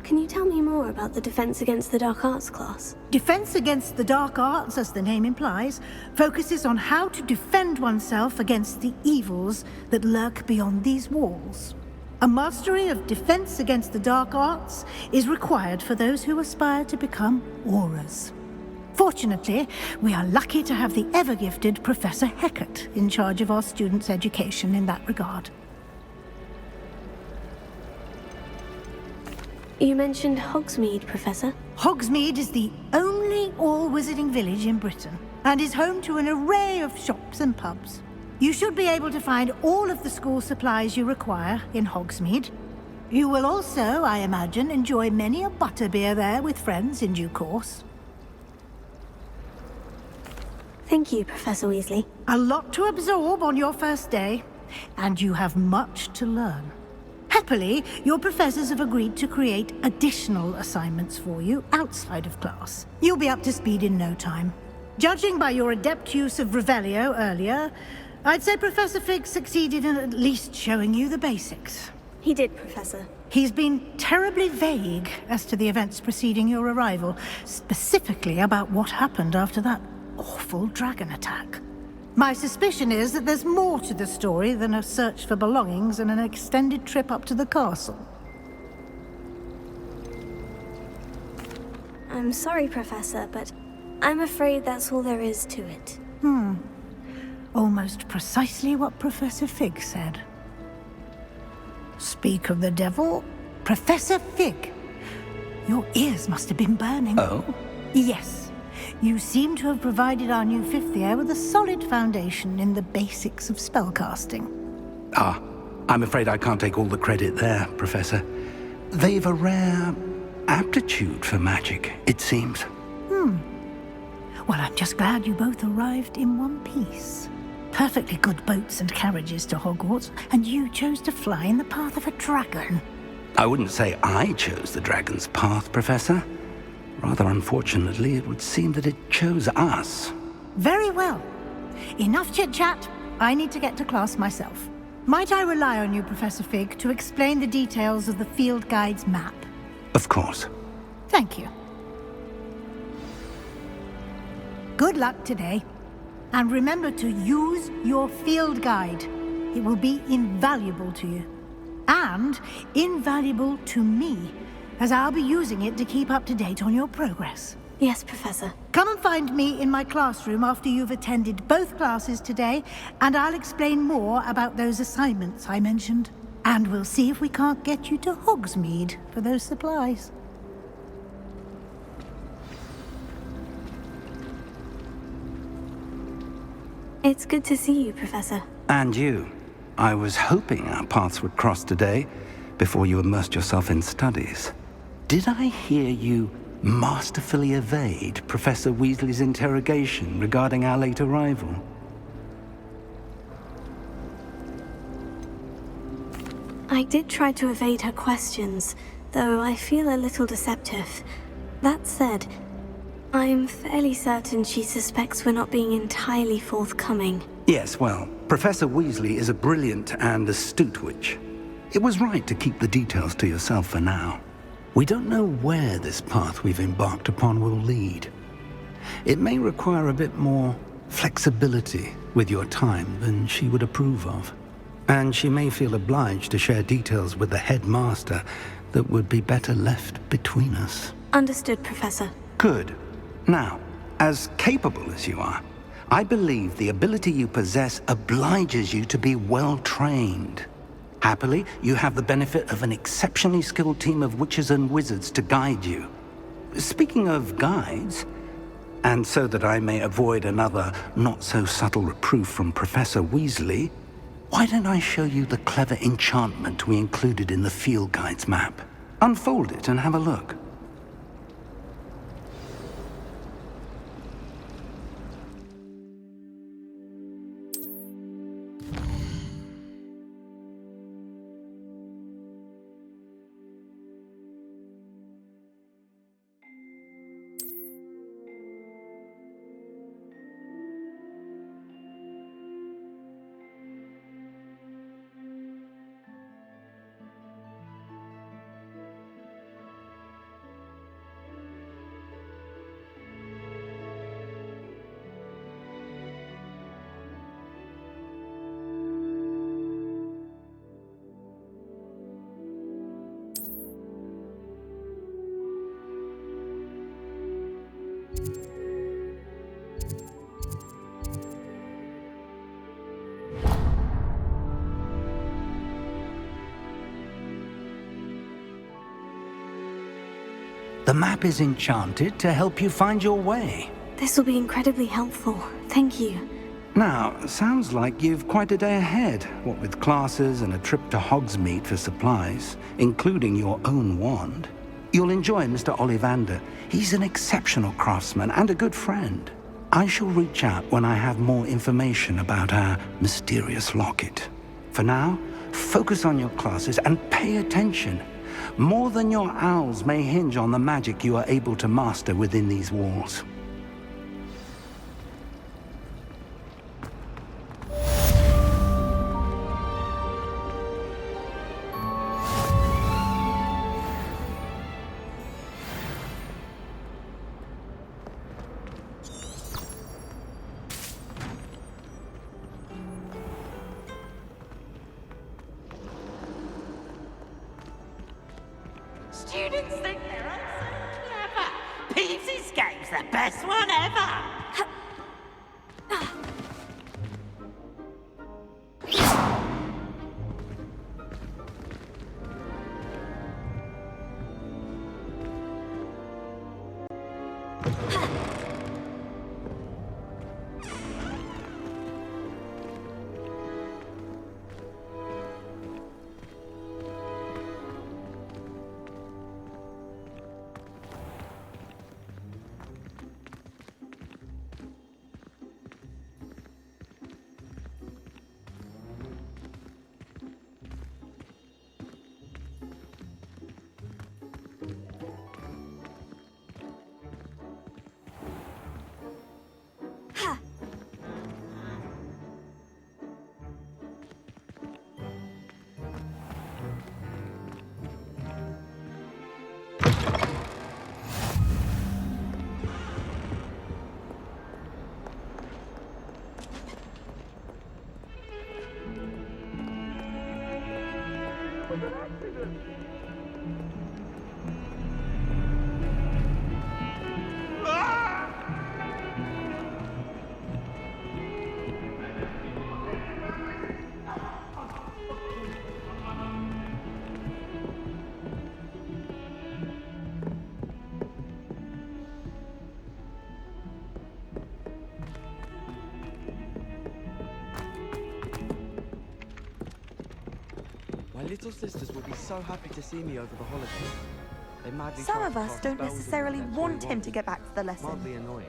Can you tell me more about the Defense Against the Dark Arts class? Defense Against the Dark Arts, as the name implies, focuses on how to defend oneself against the evils that lurk beyond these walls. A mastery of Defense Against the Dark Arts is required for those who aspire to become Aurors. Fortunately, we are lucky to have the ever-gifted Professor Hecat in charge of our students' education in that regard. You mentioned Hogsmeade, Professor. Hogsmeade is the only all-wizarding village in Britain, and is home to an array of shops and pubs. You should be able to find all of the school supplies you require in Hogsmeade. You will also, I imagine, enjoy many a butterbeer there with friends in due course. Thank you, Professor Weasley. A lot to absorb on your first day, and you have much to learn. Happily, your professors have agreed to create additional assignments for you outside of class. You'll be up to speed in no time. Judging by your adept use of Revelio earlier, I'd say Professor Fig succeeded in at least showing you the basics. He did, Professor. He's been terribly vague as to the events preceding your arrival, specifically about what happened after that awful dragon attack. My suspicion is that there's more to the story than a search for belongings and an extended trip up to the castle. I'm sorry, Professor, but I'm afraid that's all there is to it. Almost precisely what Professor Fig said. Speak of the devil, Professor Fig. Your ears must have been burning. Oh? Yes. You seem to have provided our new fifth year with a solid foundation in the basics of spellcasting. I'm afraid I can't take all the credit there, Professor. They've a rare aptitude for magic, it seems. Well, I'm just glad you both arrived in one piece. Perfectly good boats and carriages to Hogwarts, and you chose to fly in the path of a dragon. I wouldn't say I chose the dragon's path, Professor. Rather unfortunately, it would seem that it chose us. Very well. Enough chit-chat. I need to get to class myself. Might I rely on you, Professor Fig, to explain the details of the field guide's map? Of course. Thank you. Good luck today. And remember to use your field guide. It will be invaluable to you. And invaluable to me, as I'll be using it to keep up to date on your progress. Yes, Professor. Come and find me in my classroom after you've attended both classes today, and I'll explain more about those assignments I mentioned. And we'll see if we can't get you to Hogsmeade for those supplies. It's good to see you, Professor. And you. I was hoping our paths would cross today, before you immersed yourself in studies. Did I hear you masterfully evade Professor Weasley's interrogation regarding our late arrival? I did try to evade her questions, though I feel a little deceptive. That said, I'm fairly certain she suspects we're not being entirely forthcoming. Yes, well, Professor Weasley is a brilliant and astute witch. It was right to keep the details to yourself for now. We don't know where this path we've embarked upon will lead. It may require a bit more flexibility with your time than she would approve of. And she may feel obliged to share details with the headmaster that would be better left between us. Understood, Professor. Good. Now, as capable as you are, I believe the ability you possess obliges you to be well trained. Happily, you have the benefit of an exceptionally skilled team of witches and wizards to guide you. Speaking of guides, and so that I may avoid another not-so-subtle reproof from Professor Weasley, why don't I show you the clever enchantment we included in the field guide's map? Unfold it and have a look. The map is enchanted to help you find your way. This will be incredibly helpful. Thank you. Now, sounds like you've quite a day ahead, what with classes and a trip to Hogsmeade for supplies, including your own wand. You'll enjoy Mr. Ollivander. He's an exceptional craftsman and a good friend. I shall reach out when I have more information about our mysterious locket. For now, focus on your classes and pay attention. More than your owls may hinge on the magic you are able to master within these walls. Students think they're so clever. Peeves' Escape's the best one ever. My little sisters will be so happy to see me over the holidays. They madly Some try of to us cast don't spells necessarily against want me him to get back to the lesson. Mildly annoying.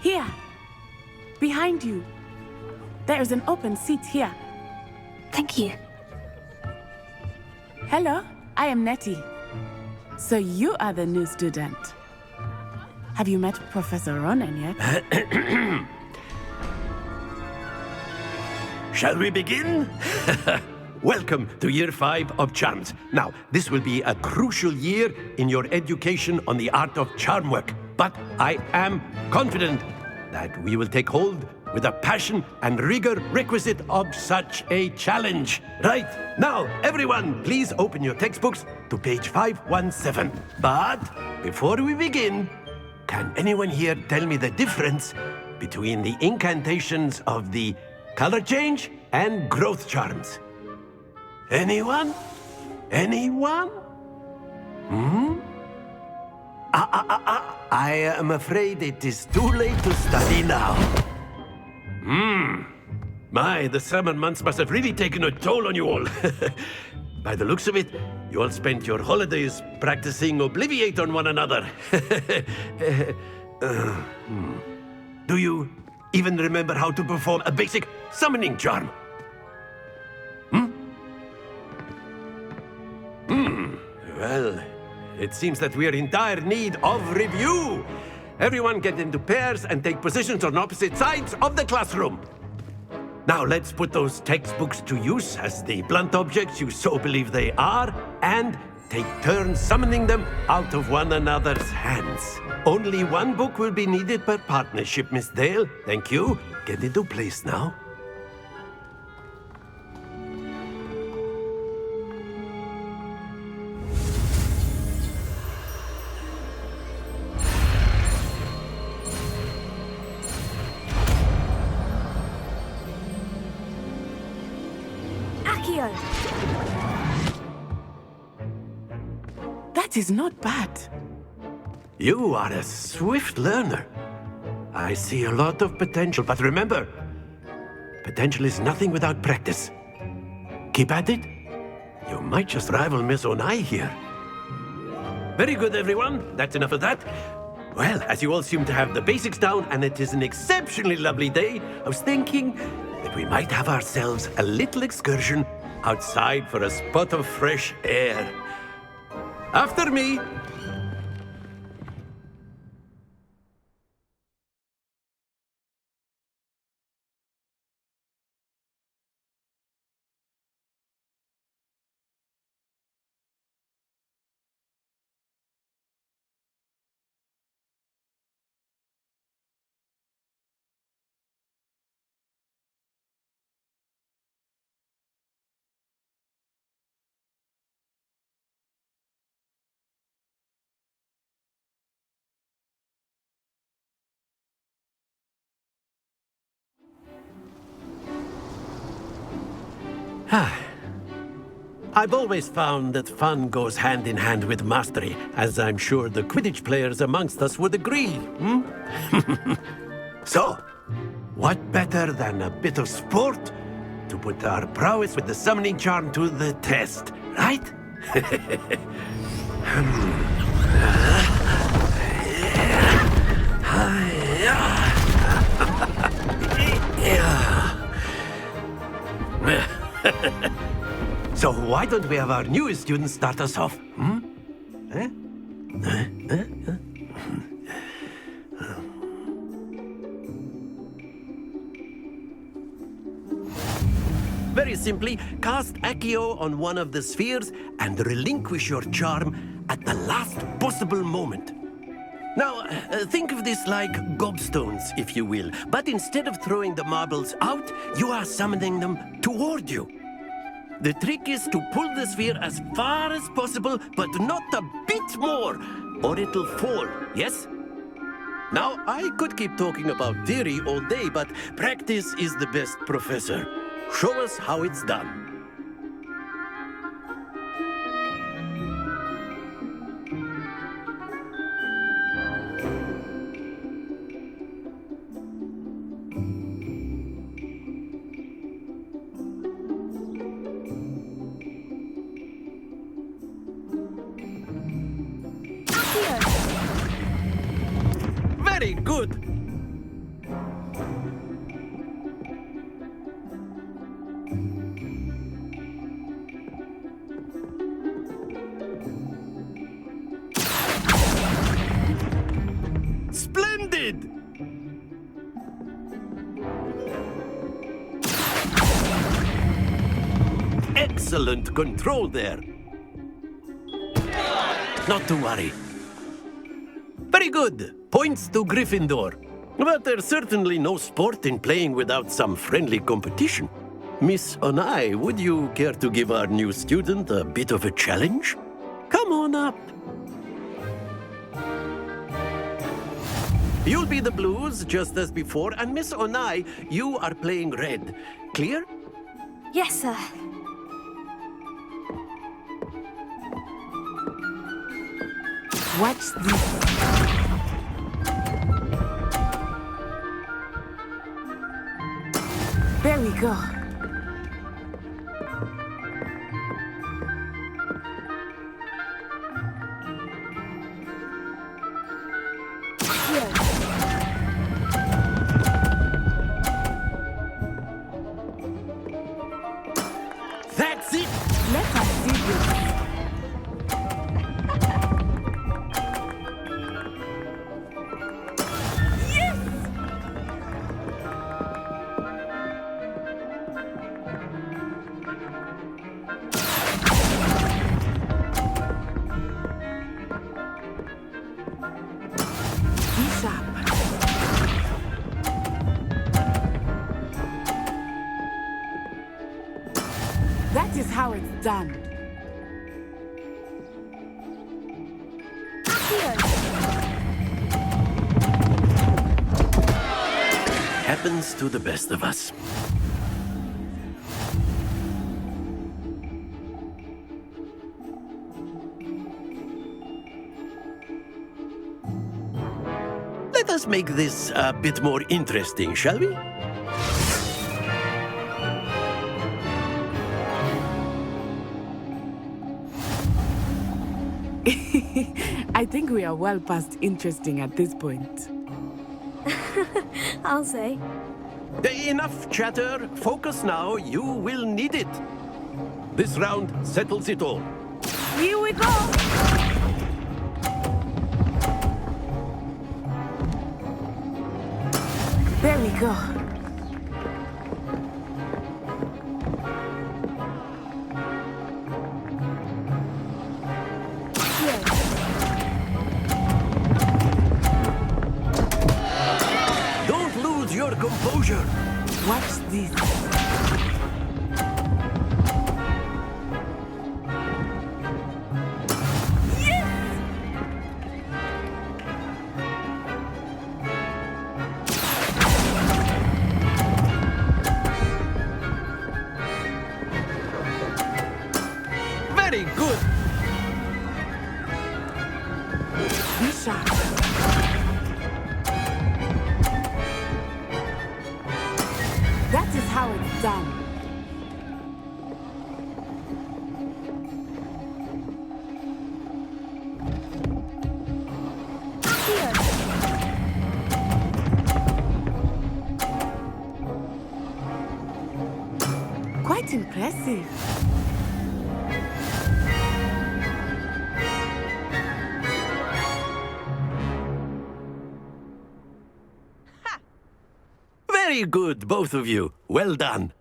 Here! Behind you! There is an open seat here. Thank you. Hello, I am Nettie. So you are the new student. Have you met Professor Ronan yet? Shall we begin? welcome to Year 5 of Charms. Now, this will be a crucial year in your education on the art of charm work. But I am confident that we will take hold with the passion and rigor requisite of such a challenge. Right, now, everyone, please open your textbooks to page 517. But before we begin, can anyone here tell me the difference between the incantations of the color change and growth charms? Anyone? Anyone? I am afraid it is too late to study now. My, the summer months must have really taken a toll on you all. By the looks of it, you all spent your holidays practicing Obliviate on one another. Do you even remember how to perform a basic summoning charm? Well, it seems that we are in dire need of review. Everyone get into pairs and take positions on opposite sides of the classroom. Now let's put those textbooks to use as the blunt objects you so believe they are, and take turns summoning them out of one another's hands. Only one book will be needed per partnership, Miss Dale. Thank you. Get into place now. That is not bad. You are a swift learner. I see a lot of potential, but remember, potential is nothing without practice. Keep at it. You might just rival Miss Onai here. Very good, everyone. That's enough of that. Well, as you all seem to have the basics down, and it is an exceptionally lovely day, I was thinking that we might have ourselves a little excursion outside for a spot of fresh air. After me. I've always found that fun goes hand in hand with mastery, as I'm sure the Quidditch players amongst us would agree. So, what better than a bit of sport to put our prowess with the summoning charm to the test, right? So why don't we have our newest student start us off? Very simply, cast Accio on one of the spheres and relinquish your charm at the last possible moment. Now, think of this like gobstones, if you will, but instead of throwing the marbles out, you are summoning them toward you. The trick is to pull the sphere as far as possible, but not a bit more, or it'll fall, yes? Now, I could keep talking about theory all day, but practice is the best professor. Show us how it's done. Very good. Splendid! excellent control there. Not to worry. Very good. Points to Gryffindor. But there's certainly no sport in playing without some friendly competition. Miss Onai, would you care to give our new student a bit of a challenge? Come on up. You'll be the blues, just as before, and Miss Onai, you are playing red. Clear? Yes, sir. Watch this. There we go. That's it! Let us see this. That is how it's done. Happens to the best of us. Let us make this a bit more interesting, shall we? I think we are well past interesting at this point. I'll say. Enough chatter. Focus now. You will need it. This round settles it all. Here we go! There we go. Don't lose your composure. Watch this. Very good. Be sharp. That is how it's done. Quite impressive. Very good, both of you. Well done.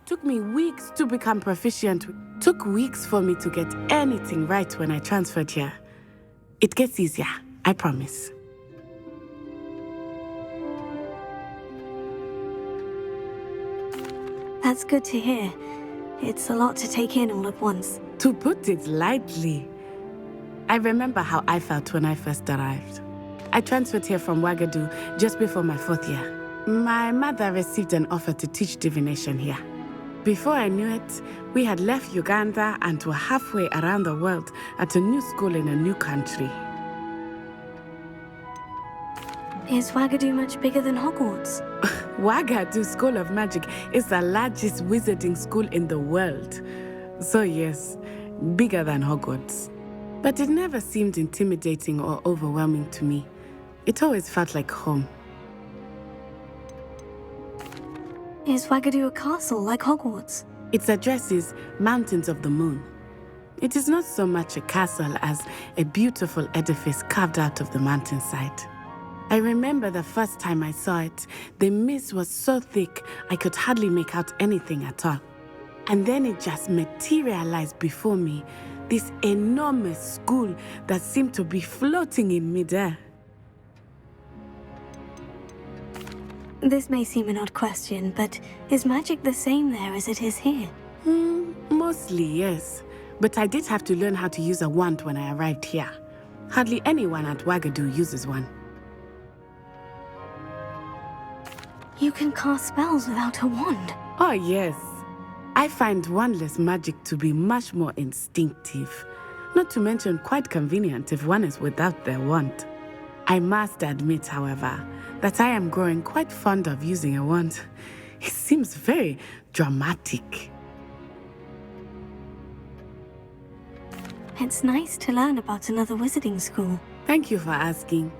Took me weeks to become proficient. Took weeks for me to get anything right when I transferred here. It gets easier, I promise. That's good to hear. It's a lot to take in all at once. To put it lightly, I remember how I felt when I first arrived. I transferred here from Wagadu just before my 4th year. My mother received an offer to teach divination here. Before I knew it, we had left Uganda and were halfway around the world at a new school in a new country. Is Wagadu much bigger than Hogwarts? Wagadu School of Magic is the largest wizarding school in the world. So yes, bigger than Hogwarts. But it never seemed intimidating or overwhelming to me. It always felt like home. Is Wagadu a castle like Hogwarts? Its address is Mountains of the Moon. It is not so much a castle as a beautiful edifice carved out of the mountainside. I remember the first time I saw it, the mist was so thick I could hardly make out anything at all. And then it just materialized before me, this enormous school that seemed to be floating in midair. This may seem an odd question, but is magic the same there as it is here? Mostly, yes. But I did have to learn how to use a wand when I arrived here. Hardly anyone at Wagadu uses one. You can cast spells without a wand? Oh, yes. I find wandless magic to be much more instinctive. Not to mention quite convenient if one is without their wand. I must admit, however, that I am growing quite fond of using a wand. It seems very dramatic. It's nice to learn about another wizarding school. Thank you for asking.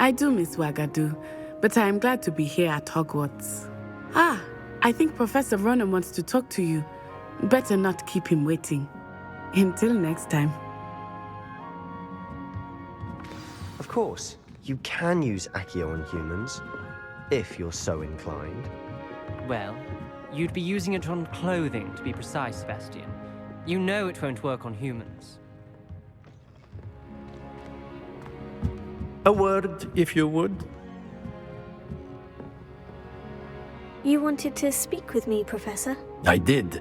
I do miss Wagadu, but I am glad to be here at Hogwarts. I think Professor Ronan wants to talk to you. Better not keep him waiting. Until next time. Of course, you can use Accio on humans, if you're so inclined. Well, you'd be using it on clothing, to be precise, Sebastian. You know it won't work on humans. A word, if you would. You wanted to speak with me, Professor? I did.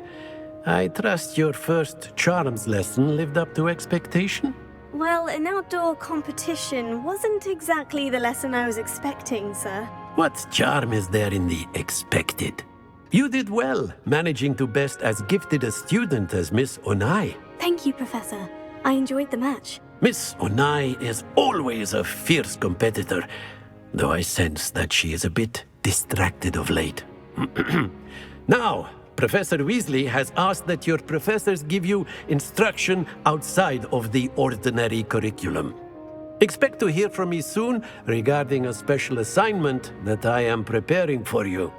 I trust your first charms lesson lived up to expectation? Well, an outdoor competition wasn't exactly the lesson I was expecting, sir. What charm is there in the expected? You did well, managing to best as gifted a student as Miss Onai. Thank you, Professor. I enjoyed the match. Miss Onai is always a fierce competitor, though I sense that she is a bit distracted of late. Now, Professor Weasley has asked that your professors give you instruction outside of the ordinary curriculum. Expect to hear from me soon regarding a special assignment that I am preparing for you.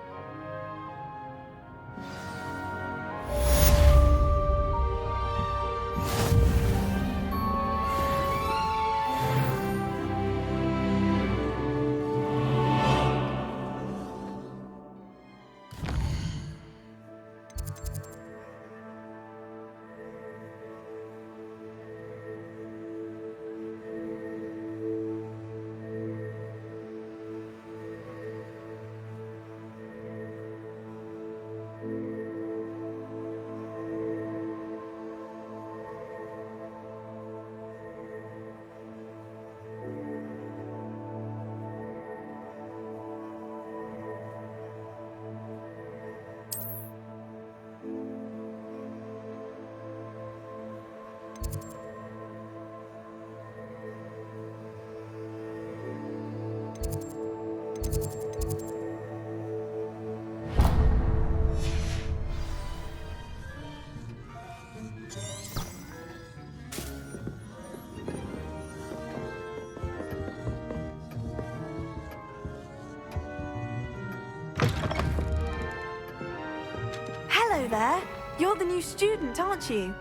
Hello there. You're the new student, aren't you?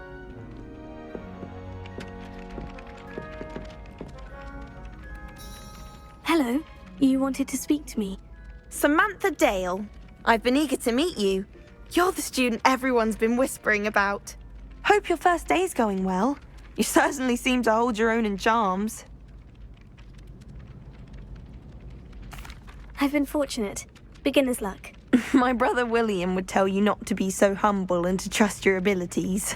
Hello. You wanted to speak to me? Samantha Dale. I've been eager to meet you. You're the student everyone's been whispering about. Hope your first day's going well. You certainly seem to hold your own in charms. I've been fortunate. Beginner's luck. My brother William would tell you not to be so humble and to trust your abilities.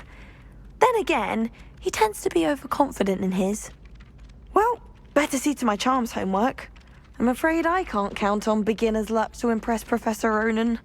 Then again, he tends to be overconfident in his. Well, better see to my charms homework. I'm afraid I can't count on beginner's luck to impress Professor Ronan.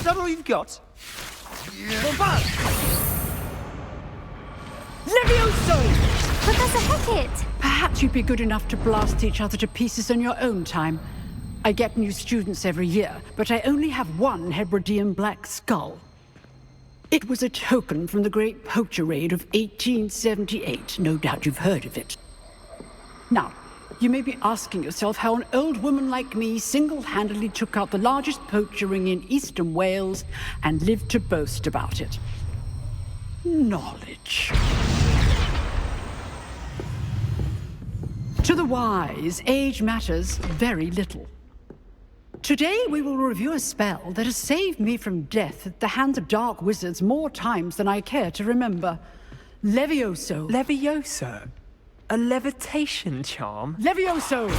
that all you've got? Levioso! Professor Hackett! Perhaps you'd be good enough to blast each other to pieces in your own time. I get new students every year, but I only have one Hebridean black skull. It was a token from the Great Poacher Raid of 1878. No doubt you've heard of it. Now, you may be asking yourself how an old woman like me single-handedly took out the largest poacher ring in eastern Wales and lived to boast about it. Knowledge. To the wise, age matters very little. Today we will review a spell that has saved me from death at the hands of dark wizards more times than I care to remember. Levioso. Levioso? A levitation charm? Levioso!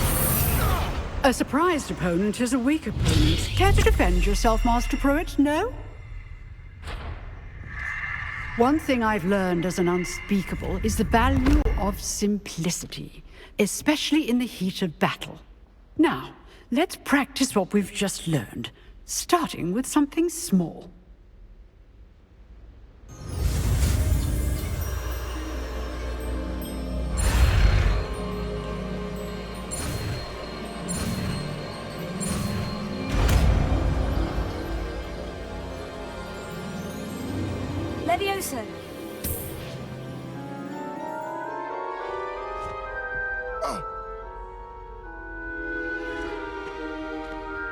A surprised opponent is a weak opponent. Care to defend yourself, Master Pruitt? No? One thing I've learned as an unspeakable is the value of simplicity, especially in the heat of battle. Now, let's practice what we've just learned, starting with something small. Levioso.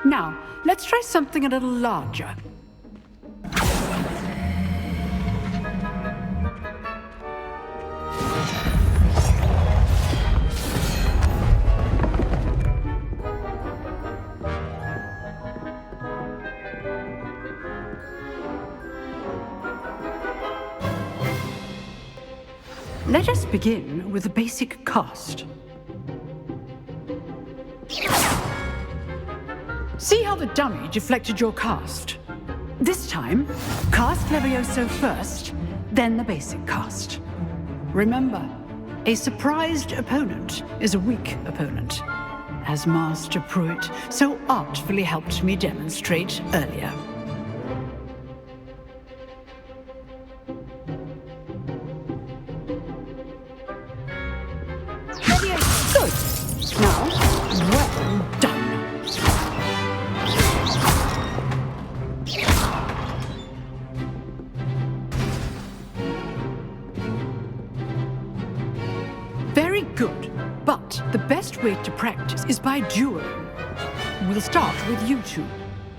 Now, let's try something a little larger. Let us begin with the basic cast. See how the dummy deflected your cast? This time, cast Levioso first, then the basic cast. Remember, a surprised opponent is a weak opponent, as Master Pruitt so artfully helped me demonstrate earlier. Good. Now, well done. Very good. But the best way to practice is by dueling. We'll start with you two.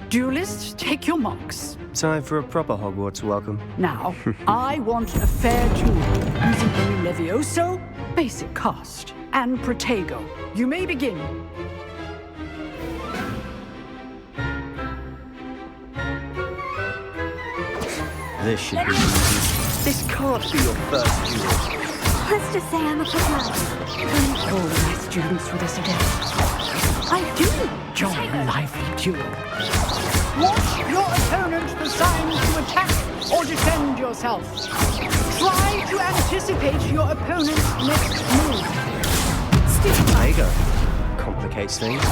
Duelists, take your marks. Time for a proper Hogwarts welcome. Now, I want a fair duel using only Levioso, basic cast, and Protego. You may begin. This should be easy. This can't be your first duel. Let's just say I'm a good man. All my students for this day. I do enjoy a lively duel. Watch your opponent for signs to attack or defend yourself. Try to anticipate your opponent's next move. There you go. Complicates things.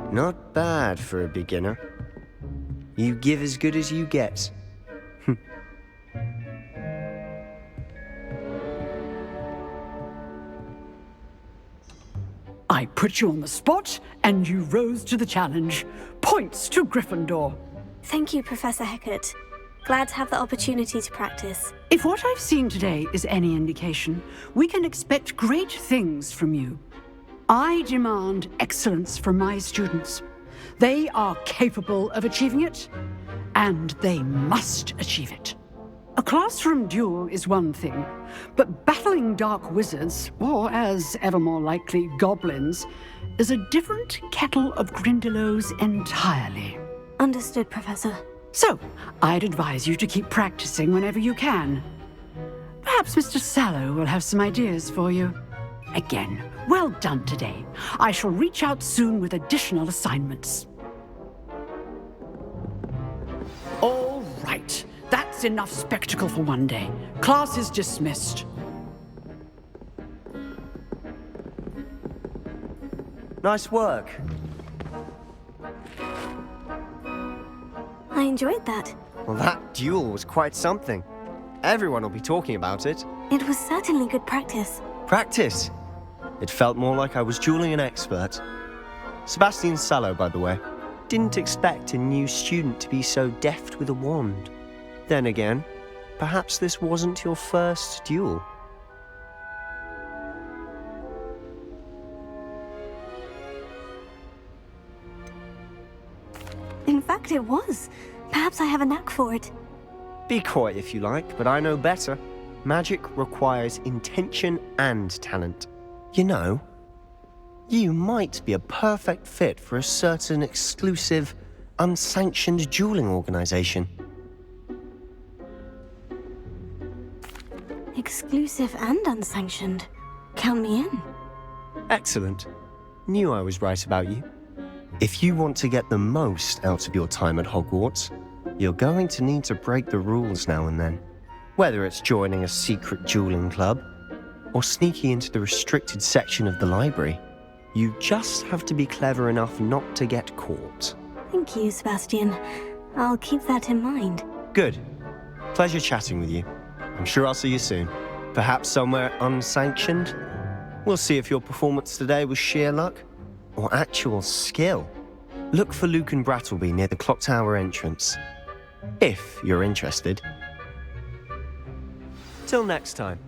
Not bad for a beginner. You give as good as you get. I put you on the spot, and you rose to the challenge. Points to Gryffindor. Thank you, Professor Hackett. Glad to have the opportunity to practice. If what I've seen today is any indication, we can expect great things from you. I demand excellence from my students. They are capable of achieving it, and they must achieve it. A classroom duel is one thing, but battling dark wizards, or as ever more likely, goblins, is a different kettle of Grindylows entirely. Understood, Professor. So, I'd advise you to keep practicing whenever you can. Perhaps Mr. Sallow will have some ideas for you. Again, well done today. I shall reach out soon with additional assignments. All right. That's enough spectacle for one day. Class is dismissed. Nice work. I enjoyed that. Well, that duel was quite something. Everyone will be talking about it. It was certainly good practice. Practice? It felt more like I was dueling an expert. Sebastian Sallow, by the way. Didn't expect a new student to be so deft with a wand. Then again, perhaps this wasn't your first duel. In fact, it was. Perhaps I have a knack for it. Be coy if you like, but I know better. Magic requires intention and talent. You know, you might be a perfect fit for a certain exclusive, unsanctioned dueling organization. Exclusive and unsanctioned. Count me in. Excellent. Knew I was right about you. If you want to get the most out of your time at Hogwarts, you're going to need to break the rules now and then. Whether it's joining a secret dueling club, or sneaking into the restricted section of the library, you just have to be clever enough not to get caught. Thank you, Sebastian. I'll keep that in mind. Good. Pleasure chatting with you. I'm sure I'll see you soon. Perhaps somewhere unsanctioned? We'll see if your performance today was sheer luck or actual skill. Look for Luke and Brattleby near the clock tower entrance, if you're interested. Till next time.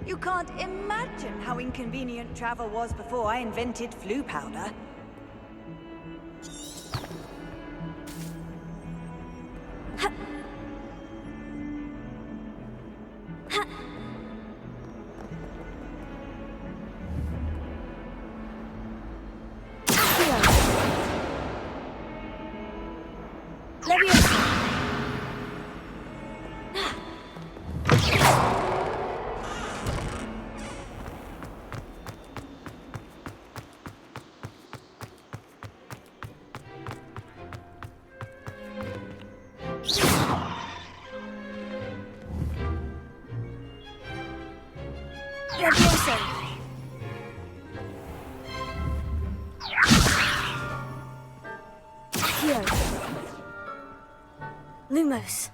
You can't imagine how inconvenient travel was before I invented flu powder. Accio. Lumos.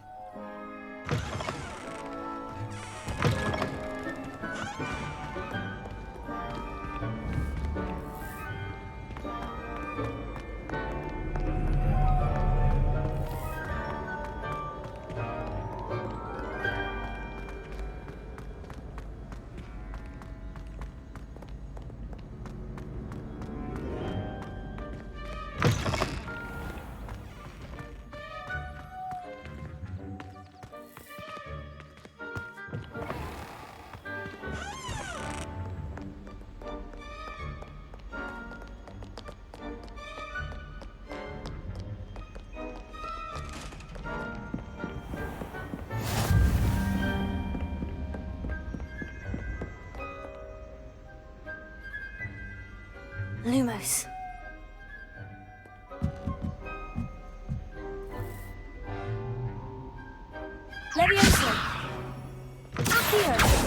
Lumos. Levioso. Accio.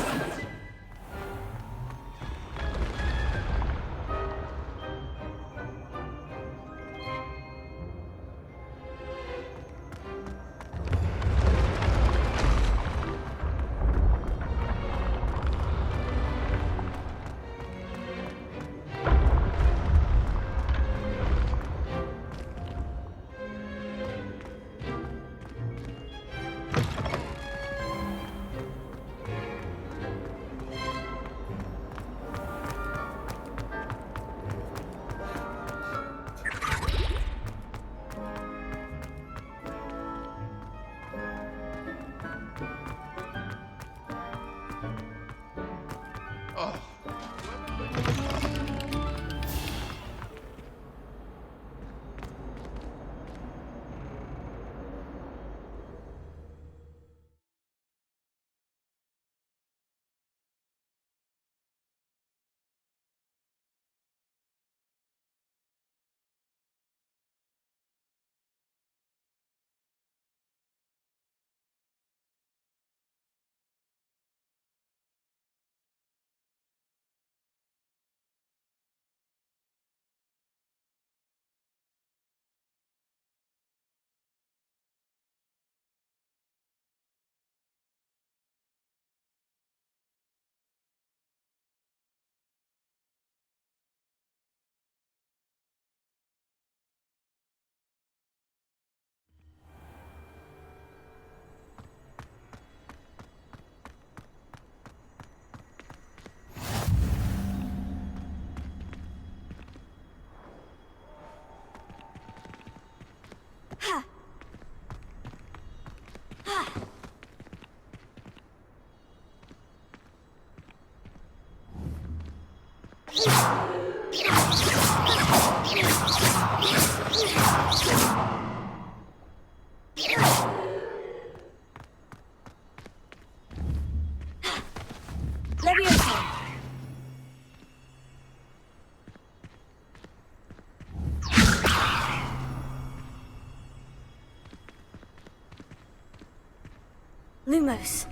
Lumos.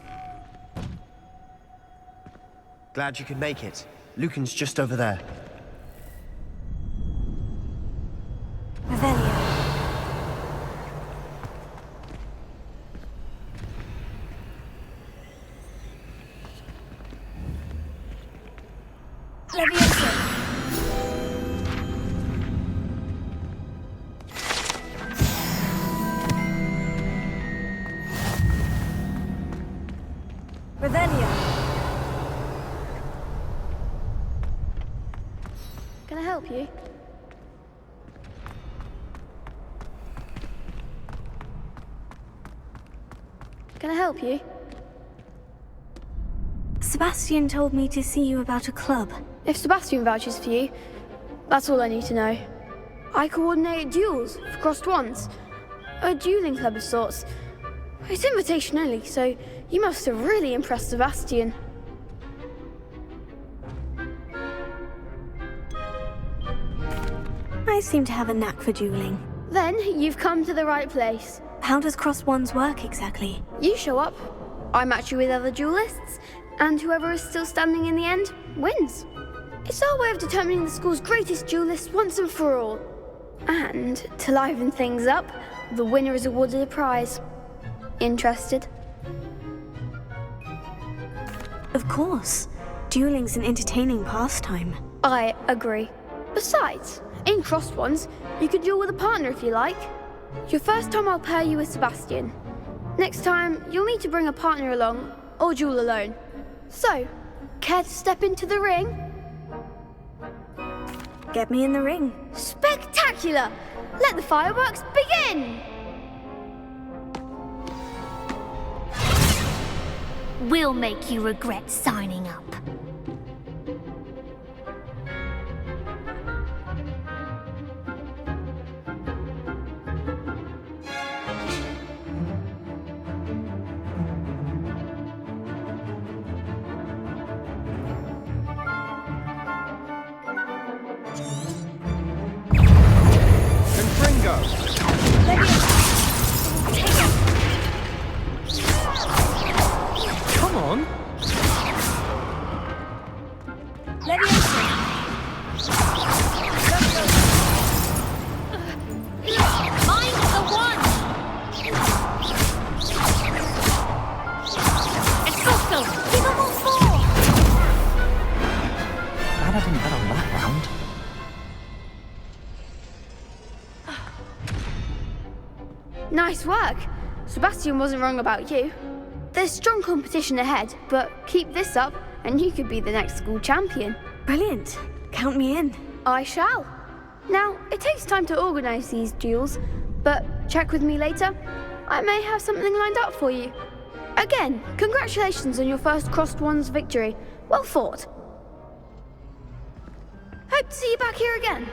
Glad you could make it. Lucan's just over there. Revelio. Levioso. Revelio. Can I help you? Can I help you? Sebastian told me to see you about a club. If Sebastian vouches for you, that's all I need to know. I coordinate duels for crossed ones. A dueling club of sorts. It's invitation only, so you must have really impressed Sebastian. I seem to have a knack for dueling. Then you've come to the right place. How does cross ones work exactly? You show up, I match you with other duelists, and whoever is still standing in the end wins. It's our way of determining the school's greatest duelist once and for all. And And to liven things up, the winner is awarded a prize. Interested? Of course. Dueling's an entertaining pastime. I agree. Besides, in crossed ones, you could duel with a partner if you like. Your first time I'll pair you with Sebastian. Next time, you'll need to bring a partner along, or duel alone. So, care to step into the ring? Get me in the ring. Spectacular! Let the fireworks begin! We'll make you regret signing up. Come on! Mind the one! It's Coco! Give them all four! Glad I didn't bet on that round. Nice work. Sebastian wasn't wrong about you. There's strong competition ahead, but keep this up and you could be the next school champion. Brilliant. Count me in. I shall. Now, it takes time to organise these duels, but check with me later. I may have something lined up for you. Again, congratulations on your first Crossed Ones victory. Well fought. Hope to see you back here again.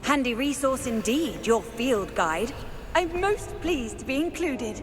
Handy resource indeed, your field guide. I'm most pleased to be included.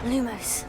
Lumos.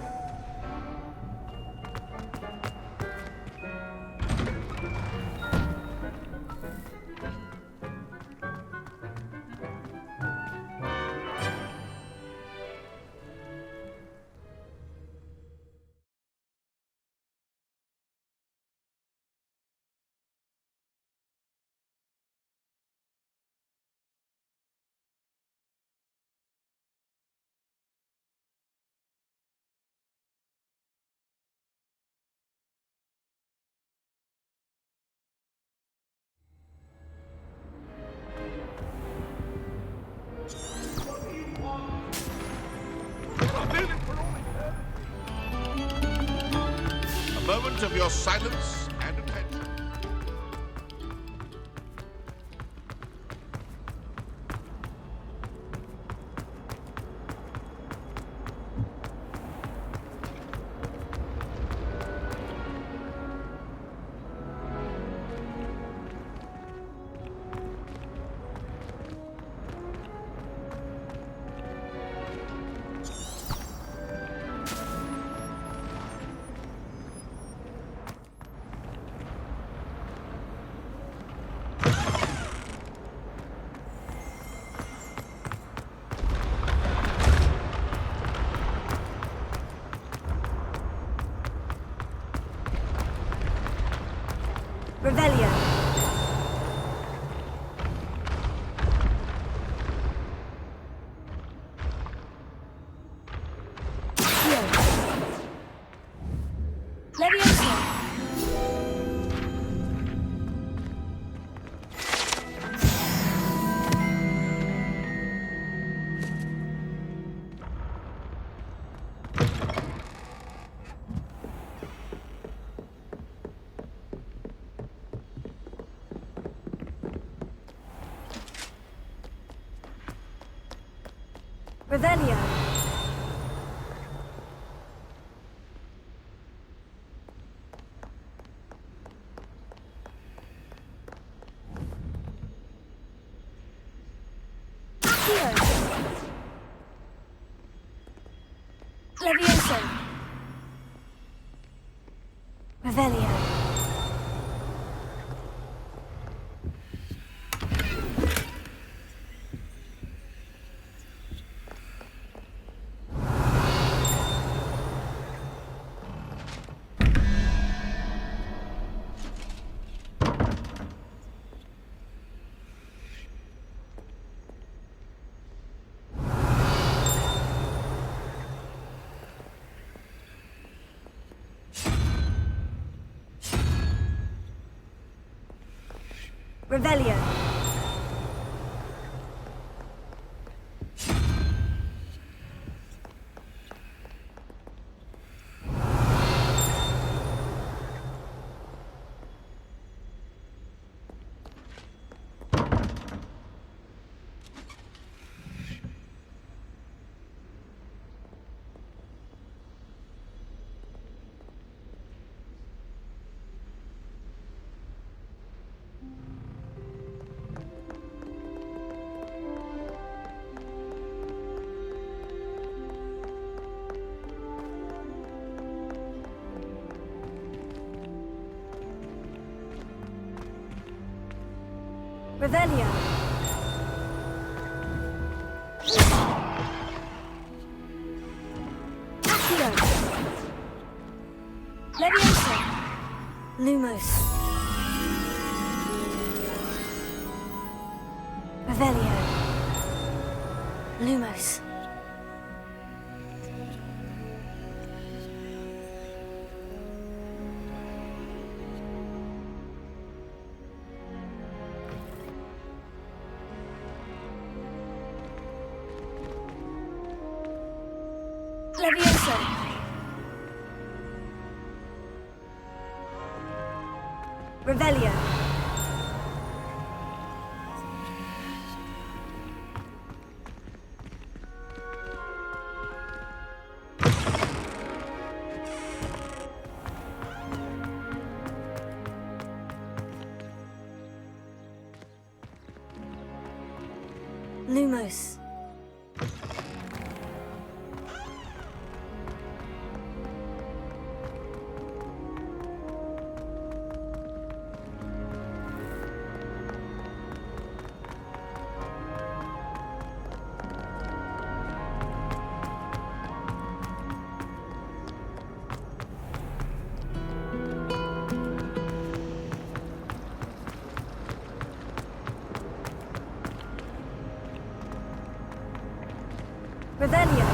A moment of your silence and attention. Revelio. Leviosa. Revelio. Levioso. Revelio. Revelio. Revelio. Accio. Leviosa. Lumos. Revelio. Lumos. Leviosa. Revelio. Lumos. Revelio.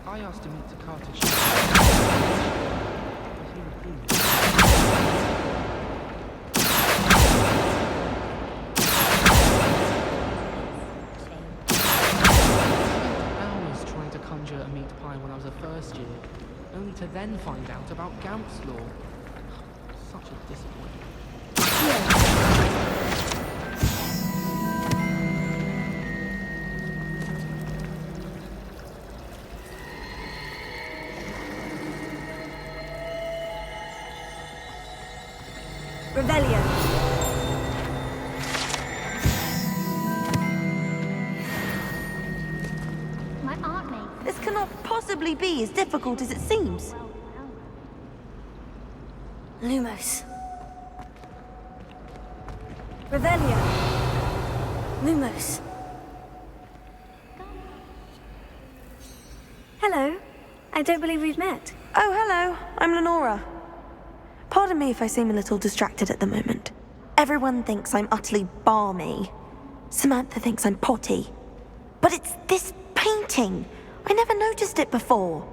I asked to meet to Carthage. Hours trying to conjure a meat pie when I was a first year, only to then find out about Gamp's law. Such a disappointment. Revelio. My art mate. This cannot possibly be as difficult as it seems. Lumos. Revelio. Lumos. Hello. I don't believe we've met. Oh, hello. I'm Lenora. Pardon me if I seem a little distracted at the moment. Everyone thinks I'm utterly balmy. Samantha thinks I'm potty. But it's this painting. I never noticed it before.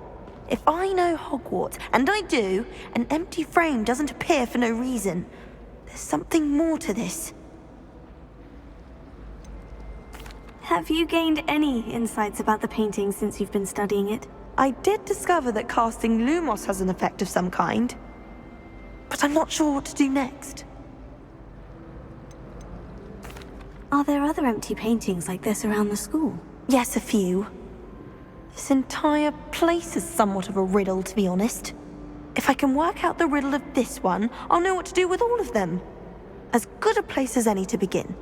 If I know Hogwarts, and I do, an empty frame doesn't appear for no reason. There's something more to this. Have you gained any insights about the painting since you've been studying it? I did discover that casting Lumos has an effect of some kind. But I'm not sure what to do next. Are there other empty paintings like this around the school? Yes, a few. This entire place is somewhat of a riddle, to be honest. If I can work out the riddle of this one, I'll know what to do with all of them. As good a place as any to begin.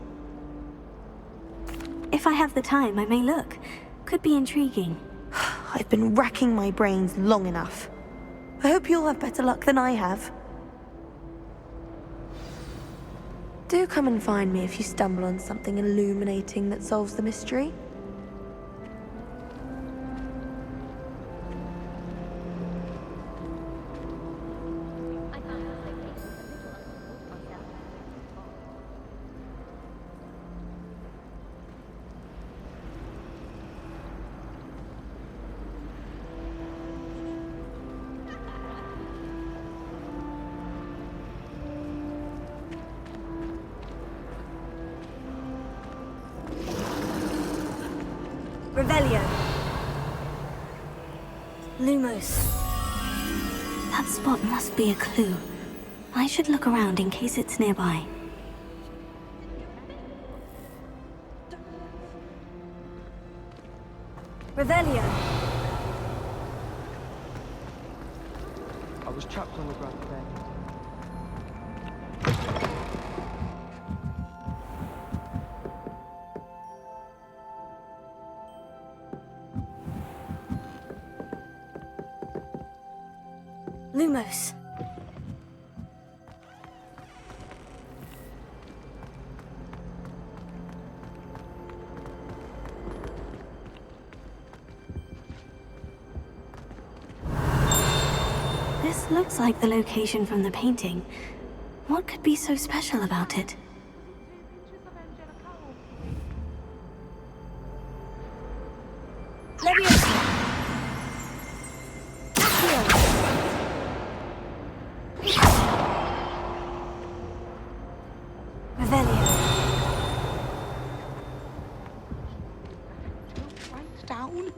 If I have the time, I may look. Could be intriguing. I've been racking my brains long enough. I hope you'll have better luck than I have. Do come and find me if you stumble on something illuminating that solves the mystery. Revelio. Lumos. That spot must be a clue. I should look around in case it's nearby. Revelio. I was trapped on the ground there. Lumos. This looks like the location from the painting. What could be so special about it? Down.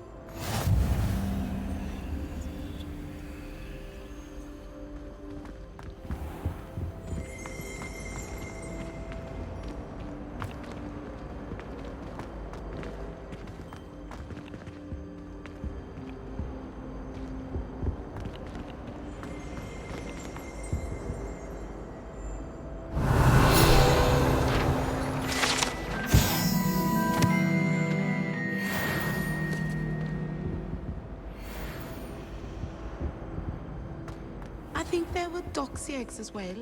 I think there were doxy eggs as well.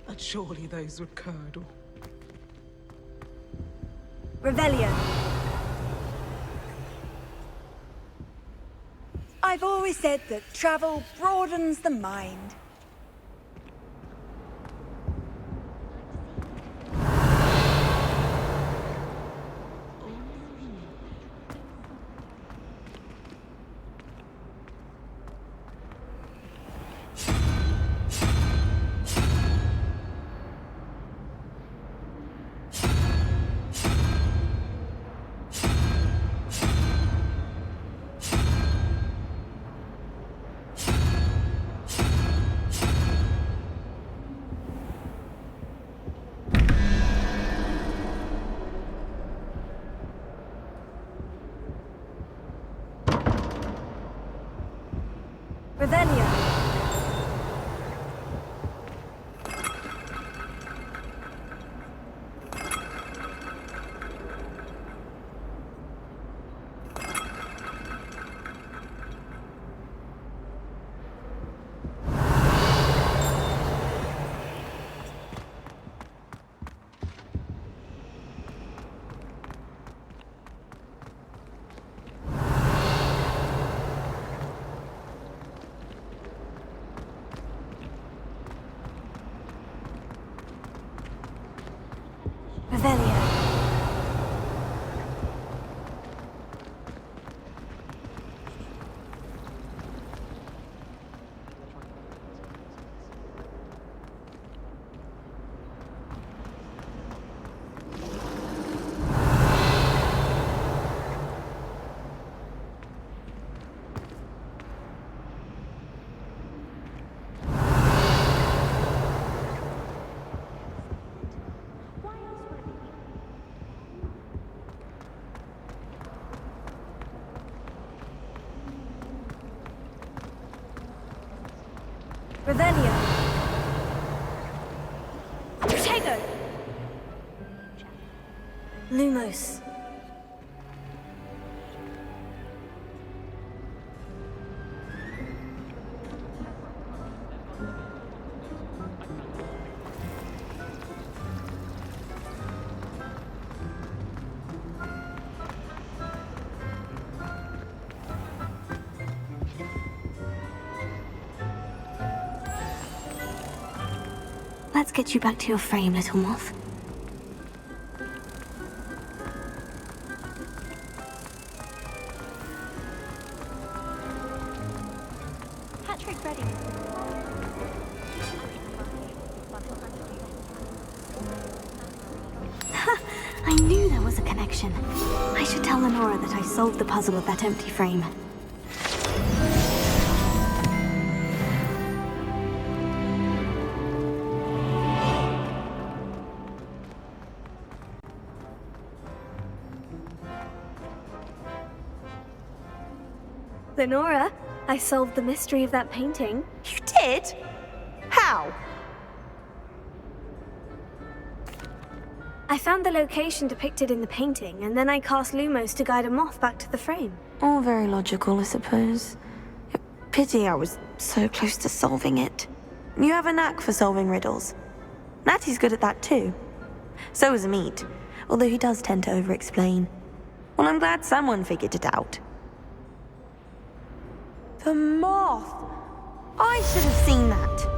But surely those would curdle. Revelio. I've always said that travel broadens the mind. Revelio. Revelio. Revelio. Protego. Lumos. Let's get you back to your frame, little moth. Hatch rig ready. Ha! I knew there was was a connection. I should tell Lenora that I solved the puzzle of that empty frame. Lenora, I solved the mystery of that painting. You did? How? I found the location depicted in the painting, and then I cast Lumos to guide a moth back to the frame. All very logical, I suppose. Pity I was so close to solving it. You have a knack for solving riddles. Natty's good at that too. So is Amit, although he does tend to over-explain. Well, I'm glad someone figured it out. The moth! I should have seen that.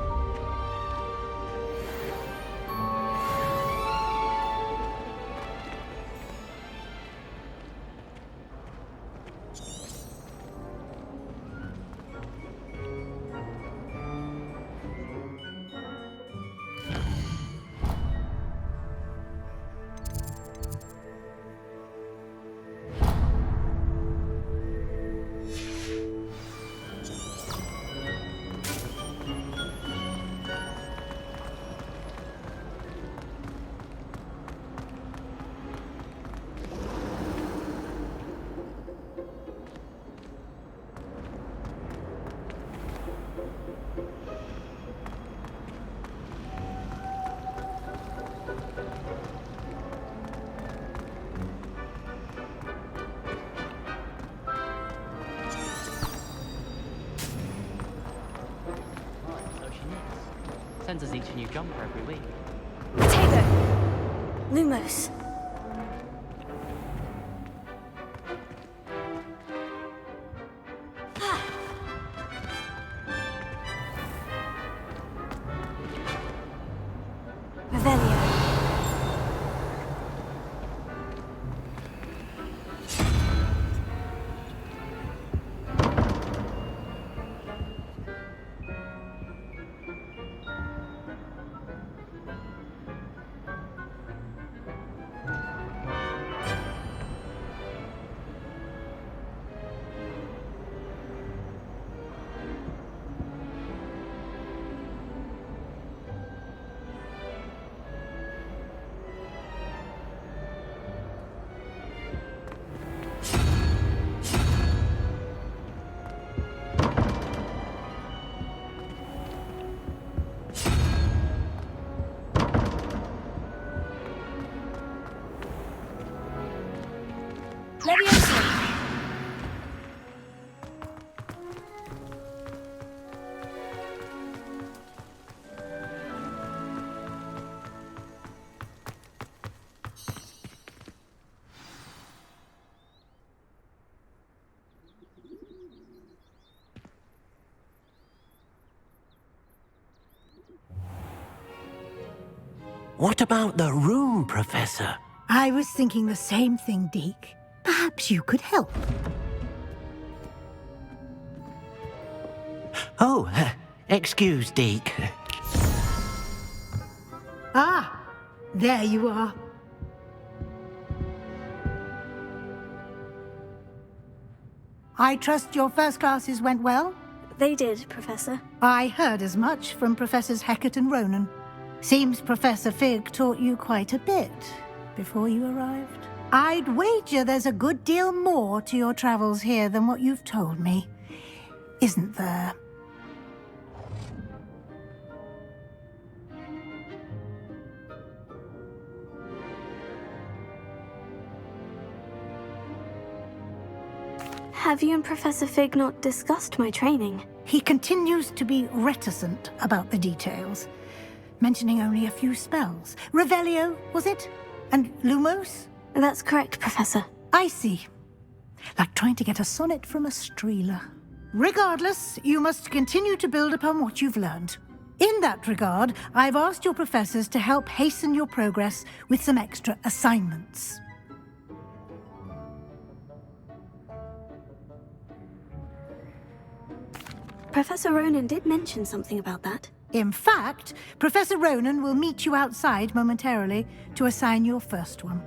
Sends us each a new jumper every week. Potato! Lumos. Revelio. Leviosa! What about the room, Professor? I was thinking the same thing, Deke. Perhaps you could help. Oh, excuse, Deke. Ah, there you are. I trust your first classes went well? They did, Professor. I heard as much from Professors Hecat and Ronan. Seems Professor Fig taught you quite a bit before you arrived. I'd wager there's a good deal more to your travels here than what you've told me. Isn't there? Have you and Professor Fig not discussed my training? He continues to be reticent about the details, mentioning only a few spells. Revelio, was it? And Lumos? That's correct, Professor. I see. Like trying to get a sonnet from a streeler. Regardless, you must continue to build upon what you've learned. In that regard, I've asked your professors to help hasten your progress with some extra assignments. Professor Ronan did mention something about that. In fact, Professor Ronan will meet you outside momentarily to assign your first one.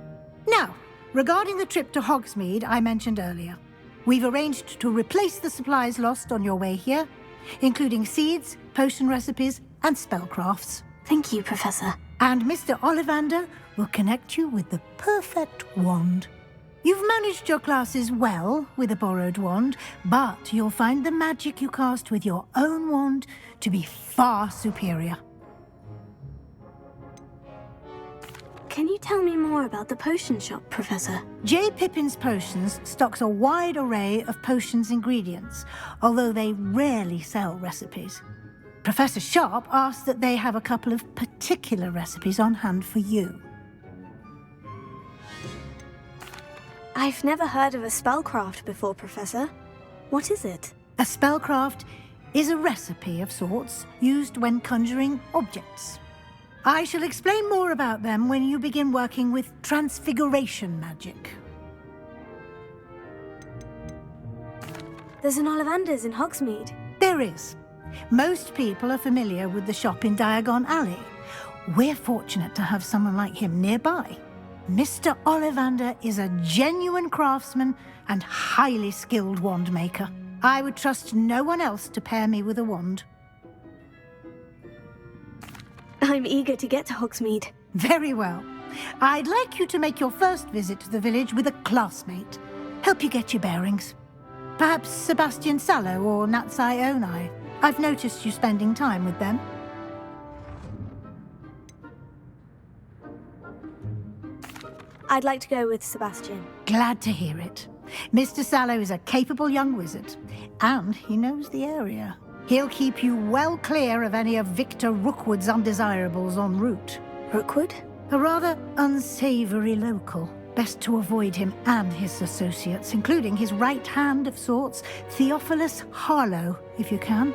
Now, regarding the trip to Hogsmeade I mentioned earlier, we've arranged to replace the supplies lost on your way here, including seeds, potion recipes, and spellcrafts. Thank you, Professor. And Mr. Ollivander will connect you with the perfect wand. You've managed your classes well with a borrowed wand, but you'll find the magic you cast with your own wand to be far superior. Can you tell me more about the potion shop, Professor? J. Pippin's Potions stocks a wide array of potions ingredients, although they rarely sell recipes. Professor Sharp asks that they have a couple of particular recipes on hand for you. I've never heard of a spellcraft before, Professor. What is it? A spellcraft is a recipe of sorts used when conjuring objects. I shall explain more about them when you begin working with transfiguration magic. There's an Ollivander's in Hogsmeade. There is. Most people are familiar with the shop in Diagon Alley. We're fortunate to have someone like him nearby. Mr. Ollivander is a genuine craftsman and highly skilled wand maker. I would trust no one else to pair me with a wand. I'm eager to get to Hogsmeade. Very well. I'd like you to make your first visit to the village with a classmate. Help you get your bearings. Perhaps Sebastian Sallow or Natsai Onai. I've noticed you spending time with them. I'd like to go with Sebastian. Glad to hear it. Mr. Sallow is a capable young wizard, and he knows the area. He'll keep you well clear of any of Victor Rookwood's undesirables en route. Rookwood? A rather unsavory local. Best to avoid him and his associates, including his right hand of sorts, Theophilus Harlow, if you can.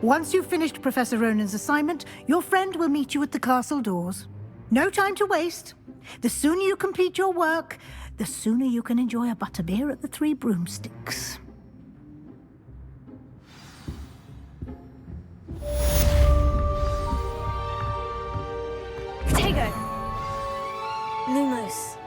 Once you've finished Professor Ronan's assignment, your friend will meet you at the castle doors. No time to waste. The sooner you complete your work, the sooner you can enjoy a butterbeer at the Three Broomsticks. Tego! Lumos.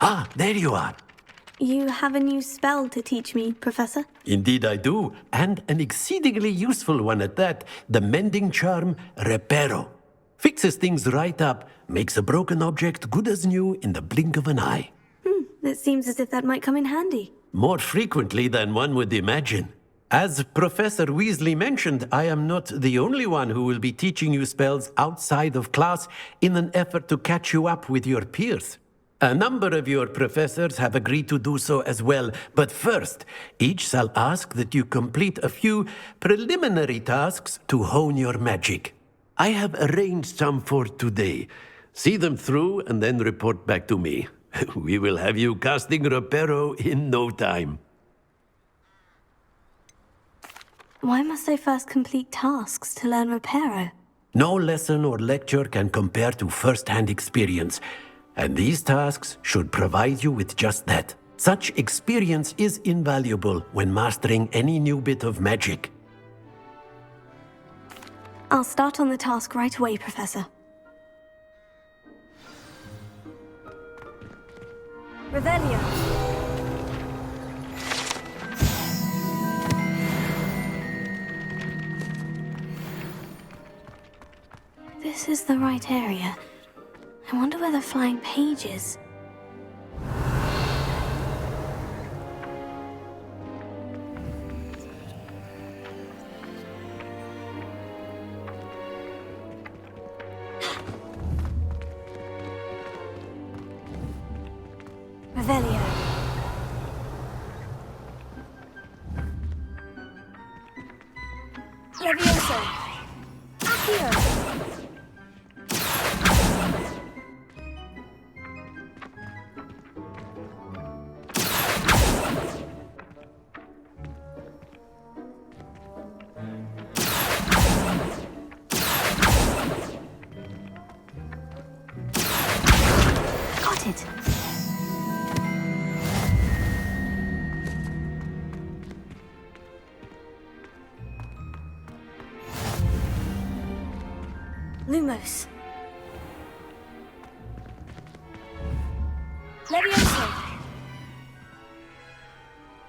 Ah, there you are. You have a new spell to teach me, Professor? Indeed I do, and an exceedingly useful one at that. The mending charm, Reparo. Fixes things right up, makes a broken object good as new in the blink of an eye. It seems as if that might come in handy. More frequently than one would imagine. As Professor Weasley mentioned, I am not the only one who will be teaching you spells outside of class in an effort to catch you up with your peers. A number of your professors have agreed to do so as well, but first, each shall ask that you complete a few preliminary tasks to hone your magic. I have arranged some for today. See them through and then report back to me. We will have you casting Reparo in no time. Why must I first complete tasks to learn Reparo? No lesson or lecture can compare to first-hand experience. And these tasks should provide you with just that. Such experience is invaluable when mastering any new bit of magic. I'll start on the task right away, Professor. Revelio. This this is the right area. I wonder where the flying page is. Revelio. Levioso. Accio. Got it. Lumos. Levioso.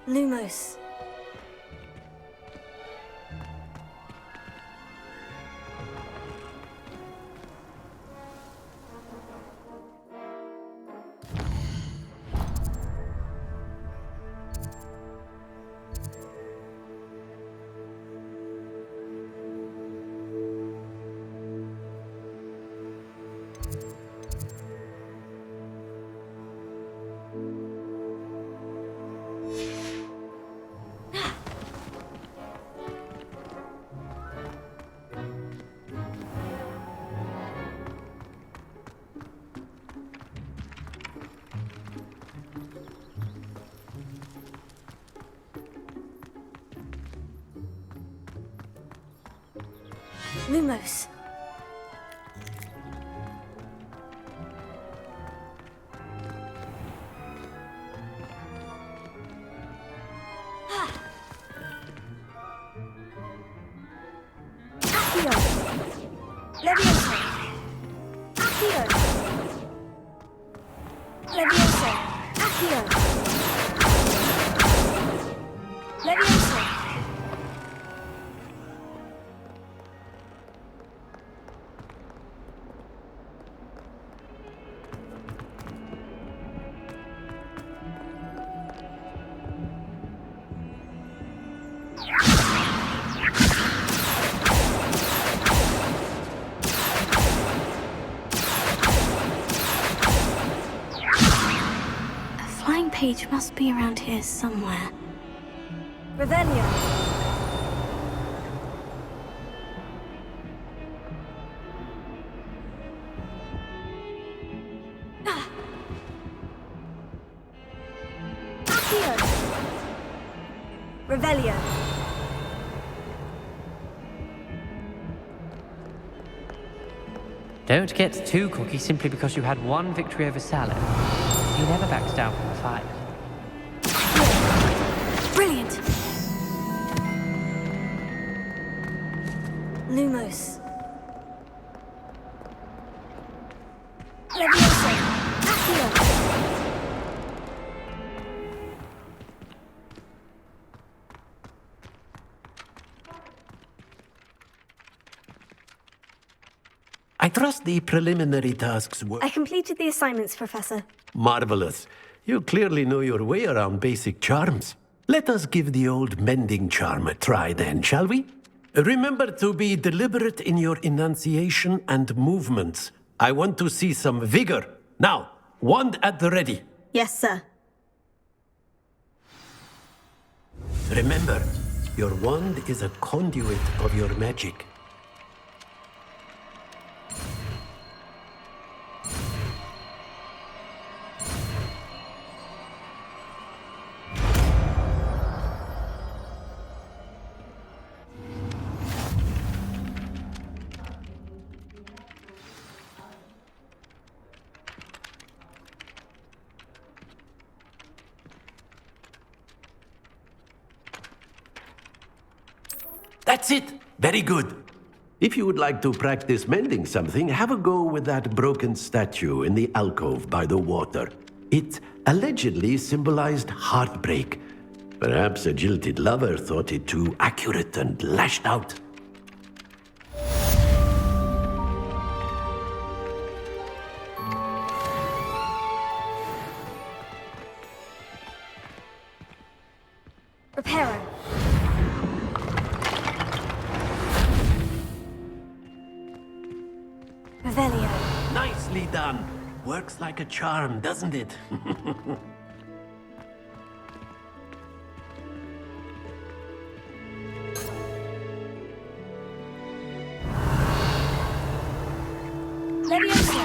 Lumos. Lumos. Accio. Levioso. Accio. Levioso. Accio. Levioso. Page must be around here somewhere. Revelio. Accio. Revelio. Don't get too cocky simply because you had one victory over Salad. He never backs down from a fight. Brilliant! Lumos. Levioso. Accio. I trust the preliminary tasks were... I completed the assignments, Professor. Marvelous. You clearly know your way around basic charms. Let us give the old mending charm a try then, shall we? Remember to be deliberate in your enunciation and movements. I want to see some vigor. Now, wand at the ready. Yes, sir. Remember, your wand is a conduit of your magic. That's it! Very good. If you would like to practice mending something, have a go with that broken statue in the alcove by the water. It allegedly symbolized heartbreak. Perhaps a jilted lover thought it too accurate and lashed out. Reparo. Revelio. Nicely done. Works like a charm, doesn't it? Leviosa.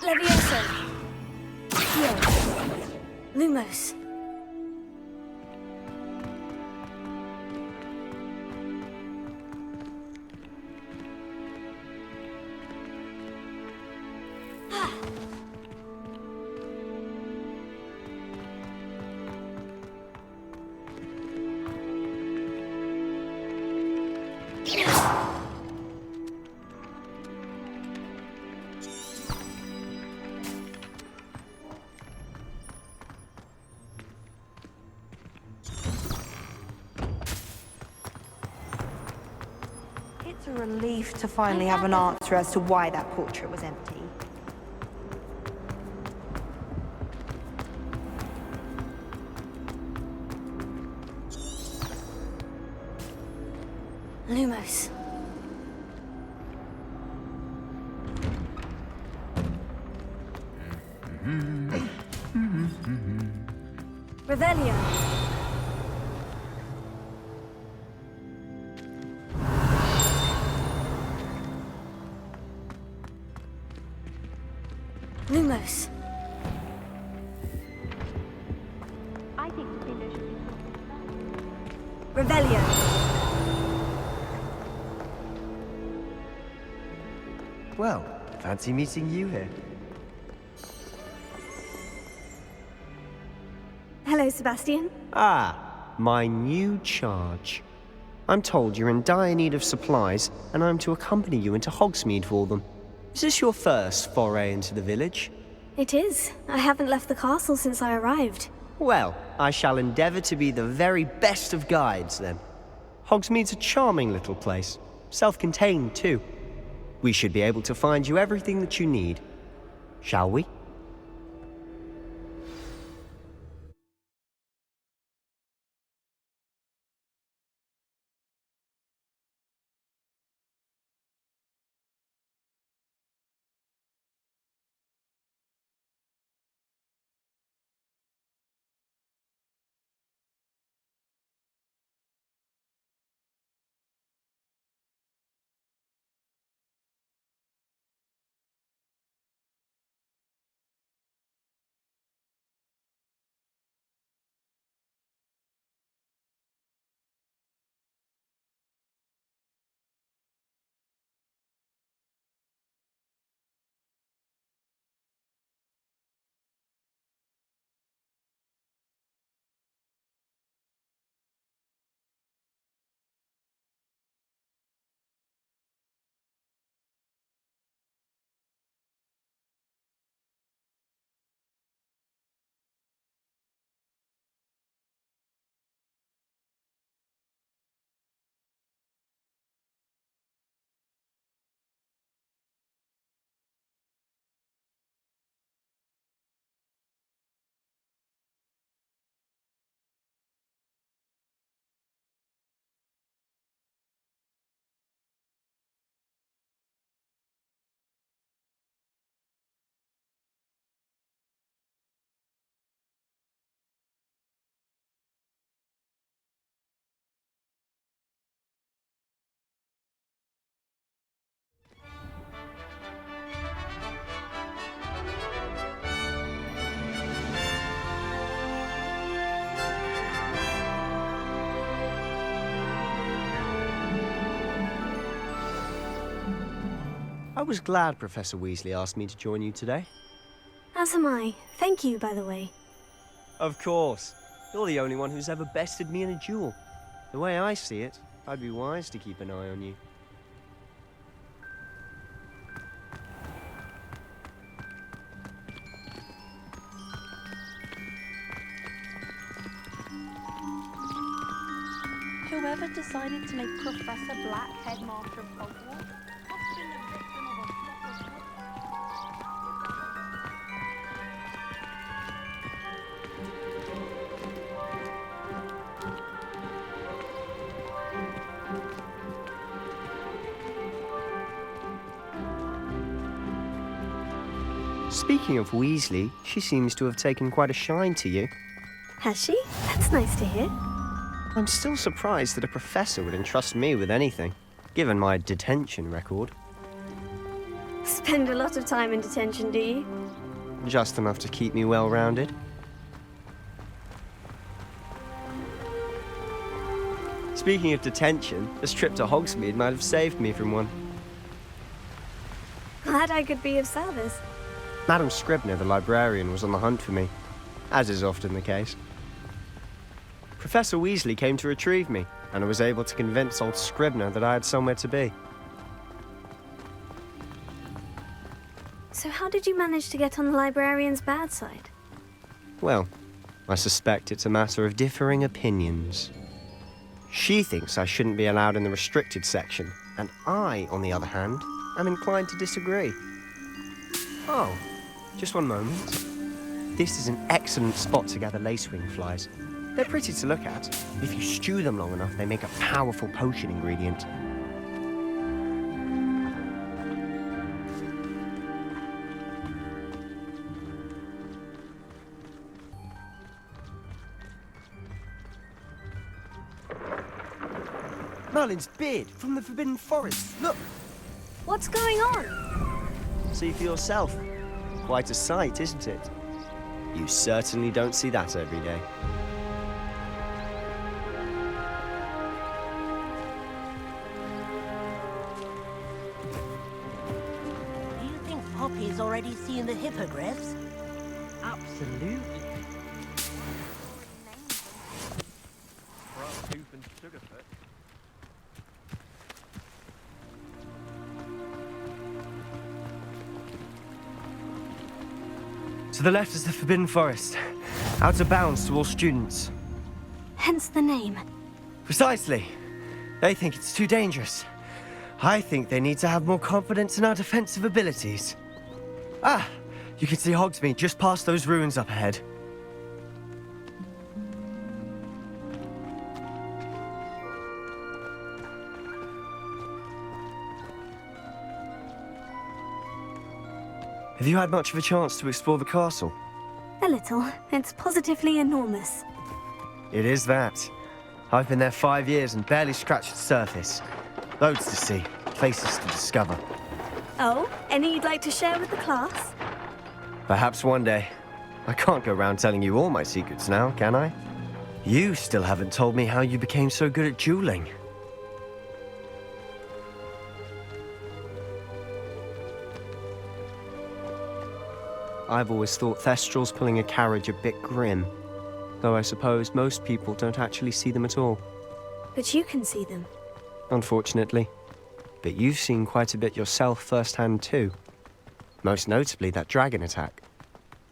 Leviosa. Heal. Lumos. It's a relief to finally have an answer as to why that portrait was empty. Lumos. Revelio. Lumos. I think the window should be closed. 'Cause Revelio. Well, fancy meeting you here. Hello, Sebastian. Ah, my new charge. I'm told you're in dire need of supplies, and I'm to accompany you into Hogsmeade for them. Is this your first foray into the village? It is. I haven't left the castle since I arrived. Well, I shall endeavour to be the very best of guides, then. Hogsmeade's a charming little place. Self-contained, too. We should be able to find you everything that you need. Shall we? I was glad Professor Weasley asked me to join you today. As am I. Thank you, by the way. Of course. You're the only one who's ever bested me in a duel. The way I see it, I'd be wise to keep an eye on you. Whoever decided to make Professor Black headmaster of Hogwarts must have been the victim of a plot of Speaking of Weasley, she seems to have taken quite a shine to you. Has she? That's nice to hear. I'm still surprised that a professor would entrust me with anything, given my detention record. Spend a lot of time in detention, do you? Just enough to keep me well-rounded. Speaking of detention, this trip to Hogsmeade might have saved me from one. Glad I could be of service. Madam Scribner, the librarian, was on the hunt for me, as is often the case. Professor Weasley came to retrieve me, and I was able to convince old Scribner that I had somewhere to be. So how did you manage to get on the librarian's bad side? Well, I suspect it's a matter of differing opinions. She thinks I shouldn't be allowed in the restricted section, and I, on the other hand, am inclined to disagree. Oh, just one moment. This is an excellent spot to gather lacewing flies. They're pretty to look at. If you stew them long enough, they make a powerful potion ingredient. Merlin's beard from the Forbidden Forest. Look! What's going on? See for yourself. Quite a sight, isn't it? You certainly don't see that every day. has already seen the hippogriffs? Absolutely. Tooth and Sugarfoot. To the left is the Forbidden Forest. Out of bounds to all students. Hence the name. Precisely. They think it's too dangerous. I think they need to have more confidence in our defensive abilities. Ah, you can see Hogsmeade just past those ruins up ahead. Have you had much of a chance to explore the castle? A little. It's positively enormous. It is that. I've been there 5 years and barely scratched the surface. Loads to see, places to discover. Oh, any you'd like to share with the class? Perhaps one day. I can't go around telling you all my secrets now, can I? You still haven't told me how you became so good at dueling. I've always thought Thestrals pulling a carriage a bit grim. Though I suppose most people don't actually see them at all. But you can see them. Unfortunately. But you've seen quite a bit yourself firsthand too. Most notably that dragon attack.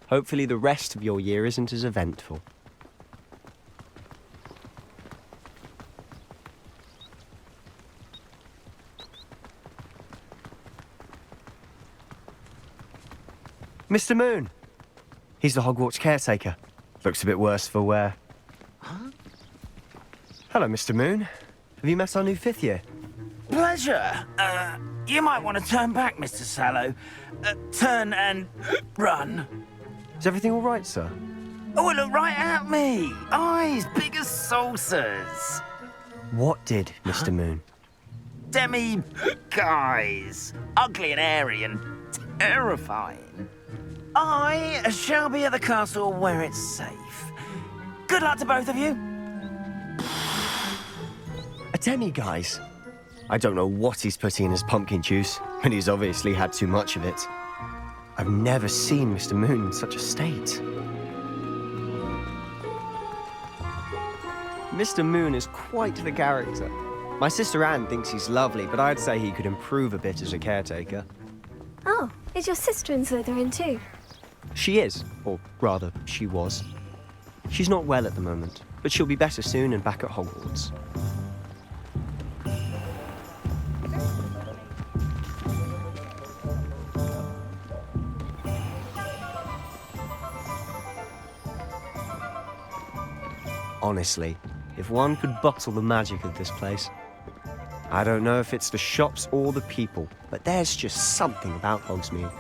Hopefully the rest of your year isn't as eventful. Mr. Moon! He's the Hogwarts caretaker. Looks a bit worse for wear. Huh? Hello, Mr. Moon. Have you met our new 5th year? Pleasure. You might want to turn back, Mr. Sallow. Turn and run. Is everything all right, sir? Oh, look right at me. Eyes big as saucers. What did, Mr. Moon? Guys. Ugly and airy and terrifying. I shall be at the castle where it's safe. Good luck to both of you. A demi-guise? I don't know what he's putting in his pumpkin juice, and he's obviously had too much of it. I've never seen Mr. Moon in such a state. Mr. Moon is quite the character. My sister Anne thinks he's lovely, but I'd say he could improve a bit as a caretaker. Oh, is your sister in Slytherin too? She is, or rather, she was. She's not well at the moment, but she'll be better soon and back at Hogwarts. Honestly, if one could bottle the magic of this place. I don't know if it's the shops or the people, but there's just something about Hogsmeade.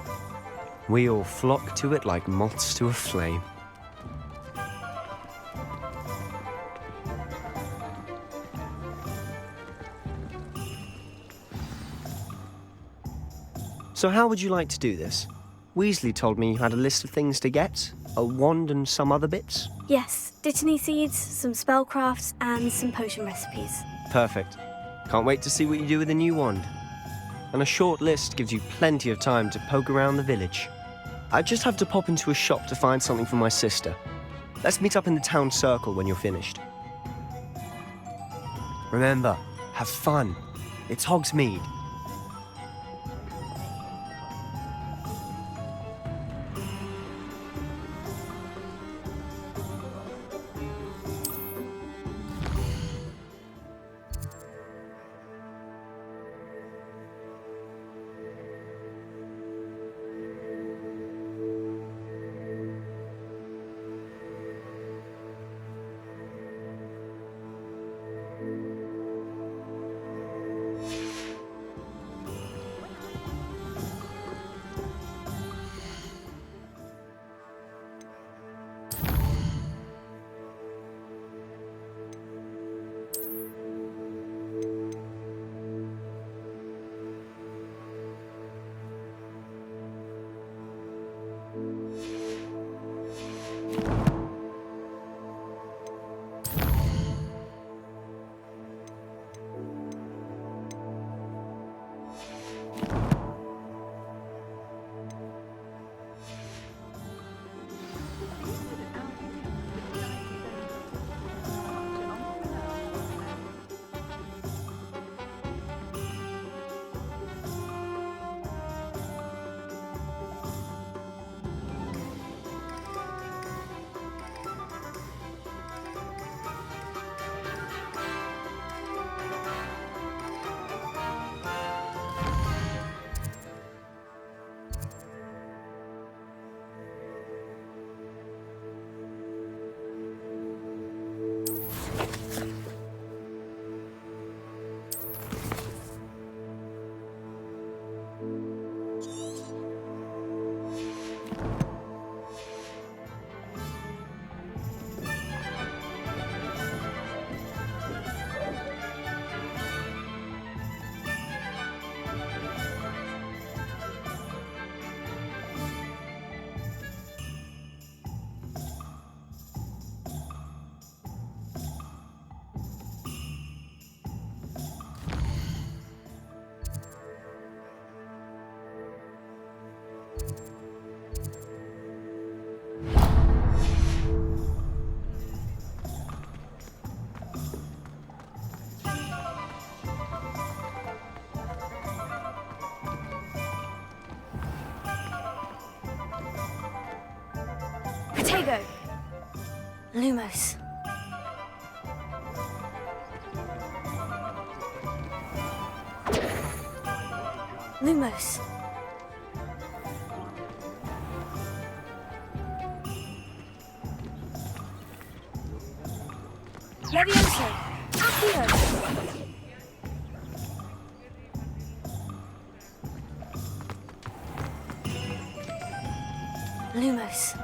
We all flock to it like moths to a flame. So how would you like to do this? Weasley told me you had a list of things to get, a wand and some other bits. Yes, Dittany seeds, some spellcrafts, and some potion recipes. Perfect. Can't wait to see what you do with the new wand. And a short list gives you plenty of time to poke around the village. I just have to pop into a shop to find something for my sister. Let's meet up in the town circle when you're finished. Remember, have fun. It's Hogsmeade. Protego. Lumos. Lumos. Levioso. Accio. Lumos.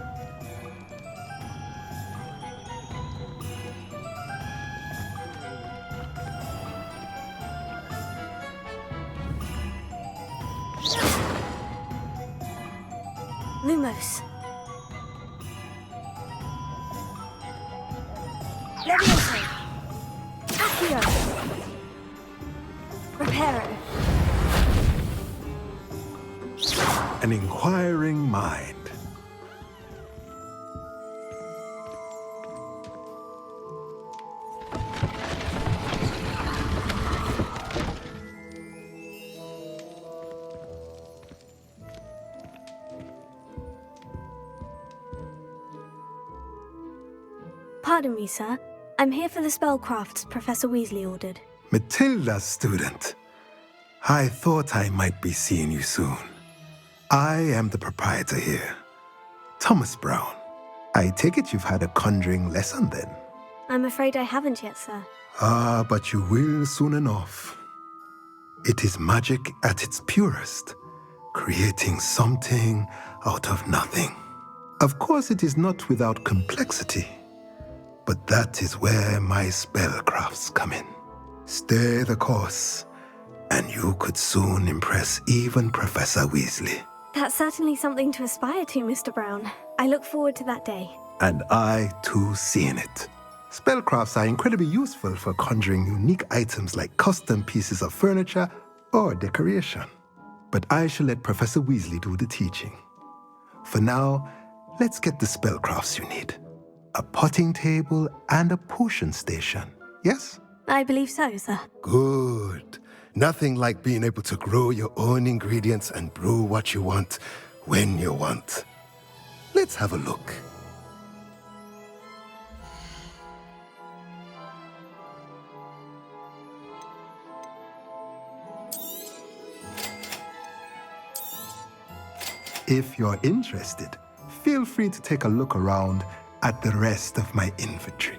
Lumos. Levioso. Accio. Reparo. An inquiring mind. Pardon me, sir. I'm here for the spellcrafts Professor Weasley ordered. Matilda's student. I thought I might be seeing you soon. I am the proprietor here, Thomas Brown. I take it you've had a conjuring lesson then? I'm afraid I haven't yet, sir. Ah, but you will soon enough. It is magic at its purest, creating something out of nothing. Of course, it is not without complexity, but that is where my spellcrafts come in. Stay the course, and you could soon impress even Professor Weasley. That's certainly something to aspire to, Mr. Brown. I look forward to that day. And I, too, seeing it. Spellcrafts are incredibly useful for conjuring unique items like custom pieces of furniture or decoration. But I shall let Professor Weasley do the teaching. For now, let's get the spellcrafts you need. A potting table and a potion station, yes? I believe so, sir. Good. Nothing like being able to grow your own ingredients and brew what you want, when you want. Let's have a look. If you're interested, feel free to take a look around at the rest of my inventory.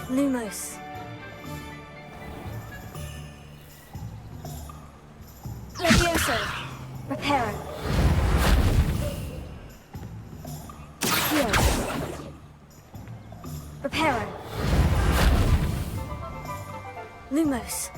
Lumos. Levioso. Reparo. Accio. Reparo. Lumos.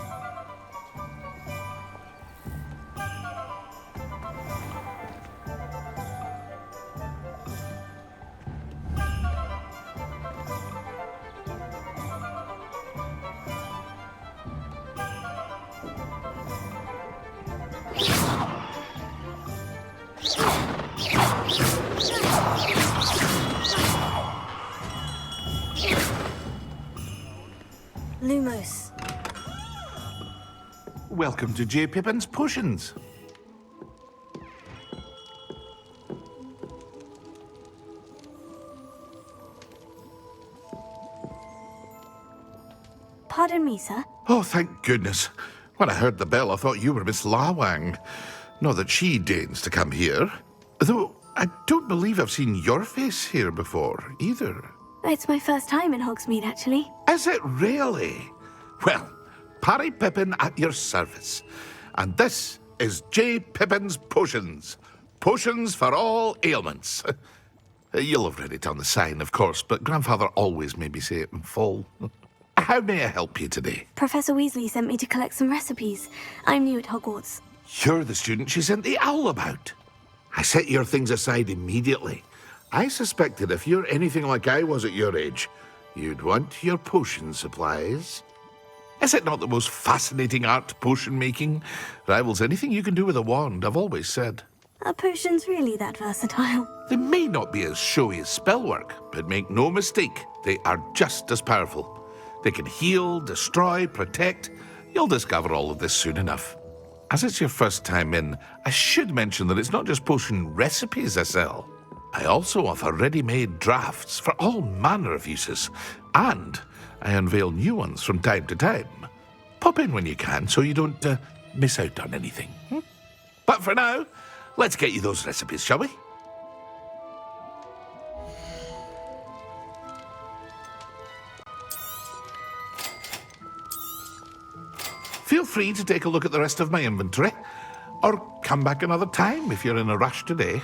welcome to J. Pippin's Potions. Pardon me, sir. Oh, thank goodness. When I heard the bell, I thought you were Miss Lawang. Not that she deigns to come here. Though, I don't believe I've seen your face here before, either. It's my first time in Hogsmeade, actually. Is it really? Well, Parry Pippin at your service. And this is J. Pippin's Potions. Potions for all ailments. You'll have read it on the sign, of course, but Grandfather always made me say it in full. How may I help you today? Professor Weasley sent me to collect some recipes. I'm new at Hogwarts. You're the student she sent the owl about. I set your things aside immediately. I suspected if you're anything like I was at your age, you'd want your potion supplies. Is it not the most fascinating art, potion making? Rivals anything you can do with a wand, I've always said. Are potions really that versatile? They may not be as showy as spellwork, but make no mistake, they are just as powerful. They can heal, destroy, protect. You'll discover all of this soon enough. As it's your first time in, I should mention that it's not just potion recipes I sell. I also offer ready-made drafts for all manner of uses, and I unveil new ones from time to time. Pop in when you can so you don't miss out on anything. But for now, let's get you those recipes, shall we? Feel free to take a look at the rest of my inventory, or come back another time if you're in a rush today.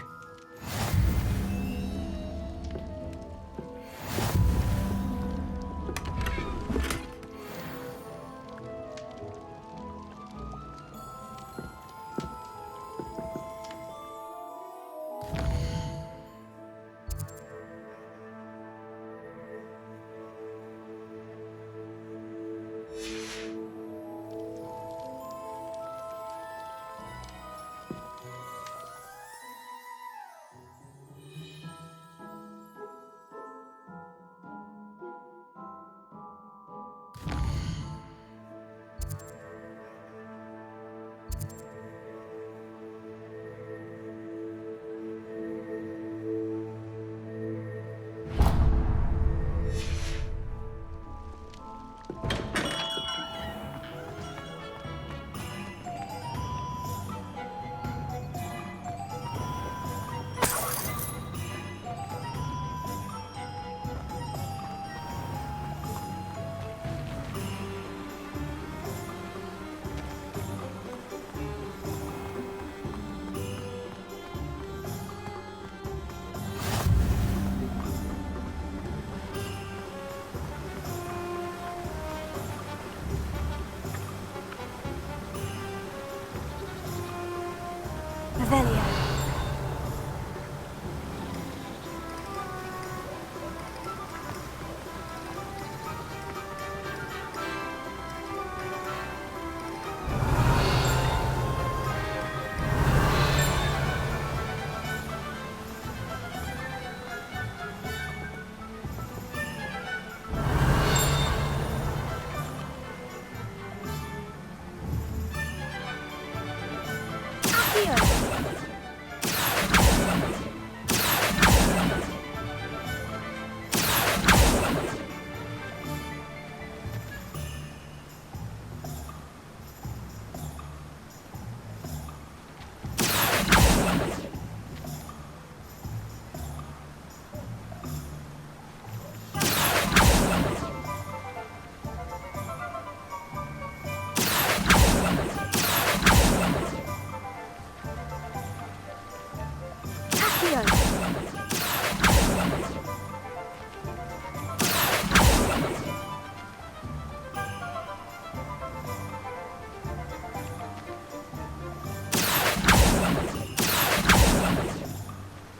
Revelio.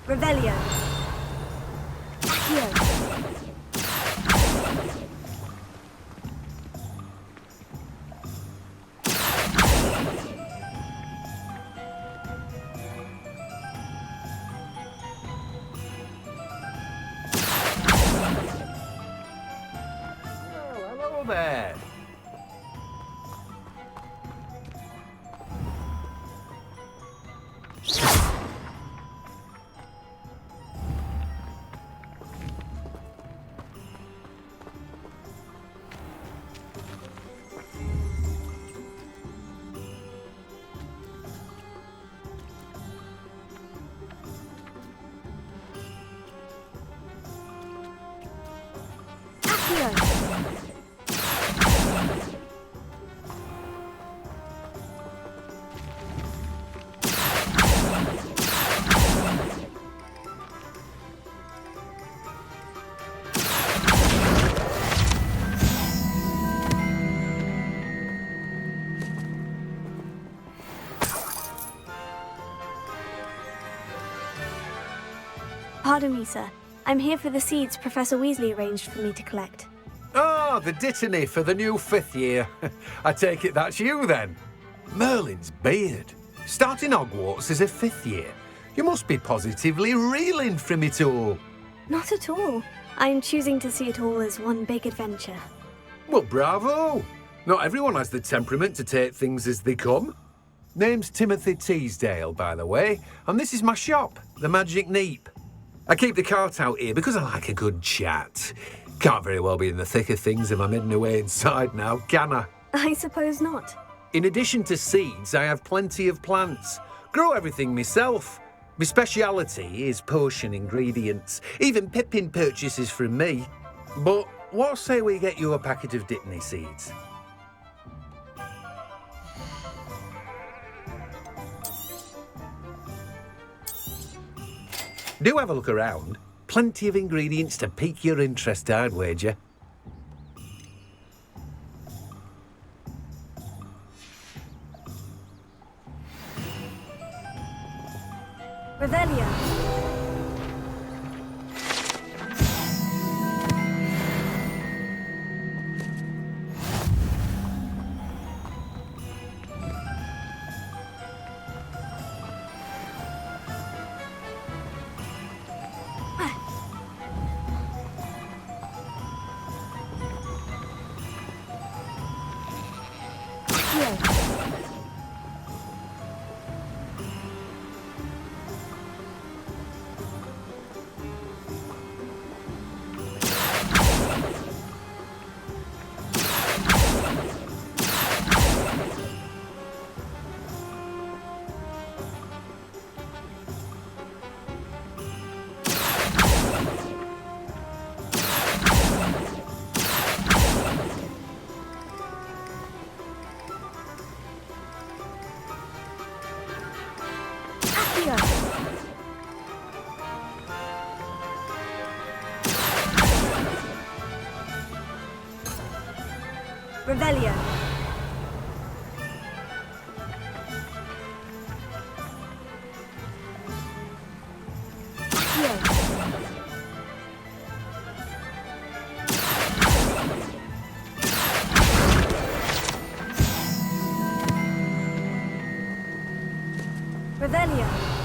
Revelio. Accio. Hello there. Pardon me, sir. I'm here for the seeds Professor Weasley arranged for me to collect. Ah, the dittany for the new 5th year. I take it that's you then. Merlin's beard. Starting Hogwarts as a 5th year. You must be positively reeling from it all. Not at all. I'm choosing to see it all as one big adventure. Well, bravo. Not everyone has the temperament to take things as they come. Name's Timothy Teasdale, by the way, and this is my shop, the Magic Neep. I keep the cart out here because I like a good chat. Can't very well be in the thick of things if I'm hidden away inside now, can I? I suppose not. In addition to seeds, I have plenty of plants. Grow everything myself. My speciality is potion ingredients. Even Pippin purchases from me. But what say we get you a packet of Dittany seeds? Do have a look around. Plenty of ingredients to pique your interest, I'd wager. Revelio. Revelio. Revelio.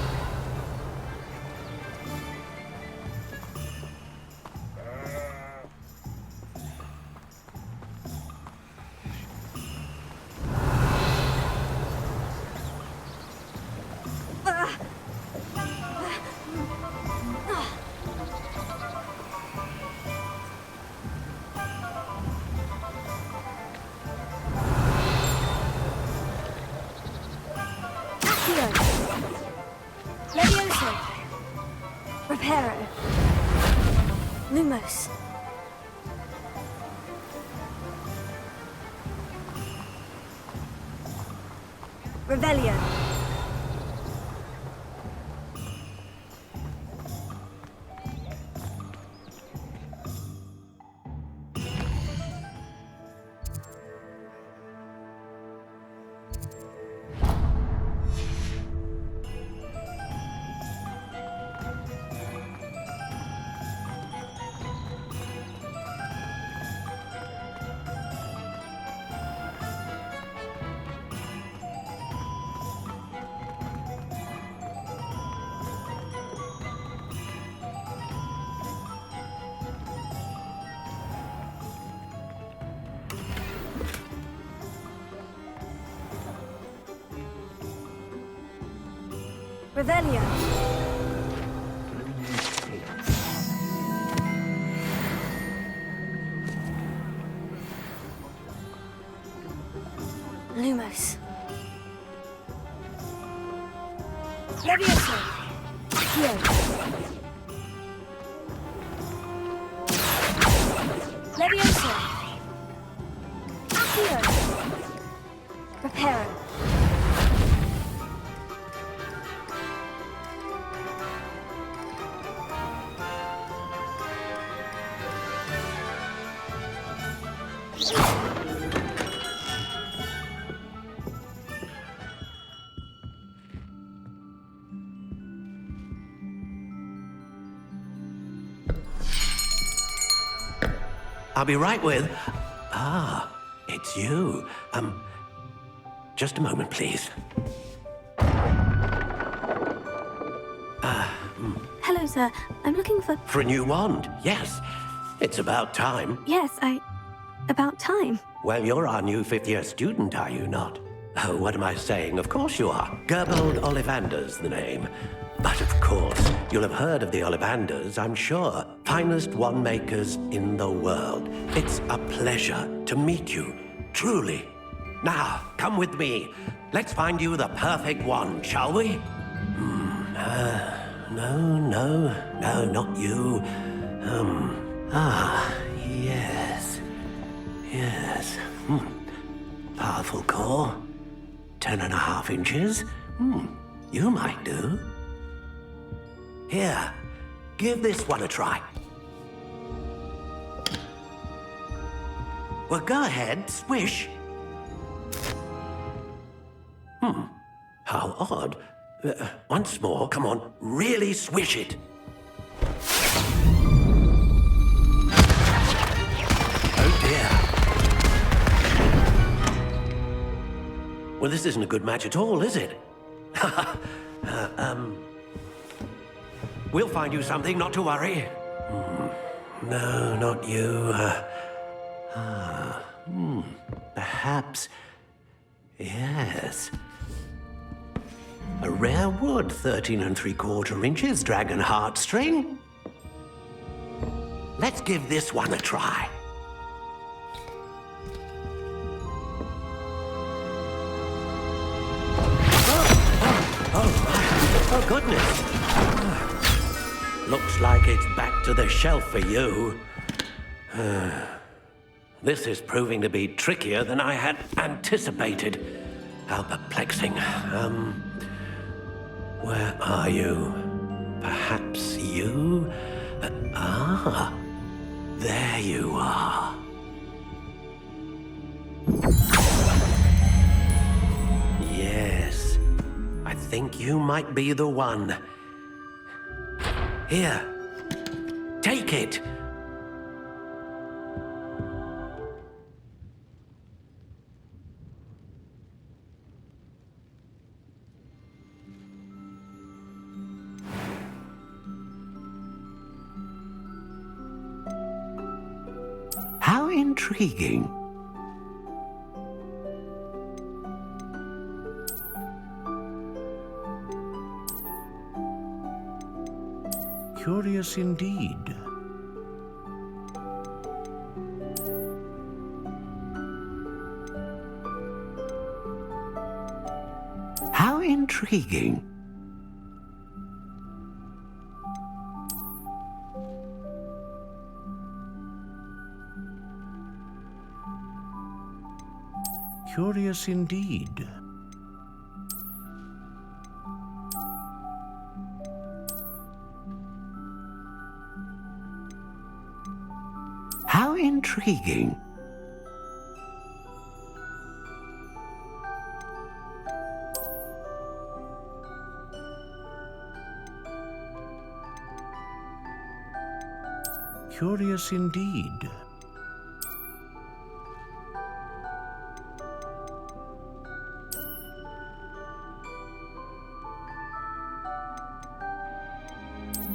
Levioso. Reparo. Lumos. Revelio. Revelio. Lumos. Levioso. Accio. Levioso. Accio. Reparo. I'll be right with... Ah, it's you. Just a moment, please. Hello, sir. I'm looking for... For a new wand, yes. It's about time. Yes, about time. Well, you're our new fifth-year student, are you not? Oh, what am I saying? Of course you are. Gerbold Ollivander's the name. But of course, you'll have heard of the Ollivanders, I'm sure. Finest wand makers in the world. It's a pleasure to meet you, truly. Now, come with me. Let's find you the perfect wand, shall we? No, not you. Yes. Powerful core. 10.5 inches. You might do. Here, give this one a try. Well, go ahead, swish. How odd. Once more, come on, really swish it. Oh dear. Well, this isn't a good match at all, is it? We'll find you something, not to worry. No, not you. Perhaps... Yes. A rare wood, 13 3/4 inches, dragon heartstring. Let's give this one a try. Oh, goodness. Looks like it's back to the shelf for you. This is proving to be trickier than I had anticipated. How perplexing. Where are you? Perhaps you? There you are. Yes, I think you might be the one. Here, take it. How intriguing. Curious indeed. How intriguing. Curious indeed. How intriguing. Curious indeed.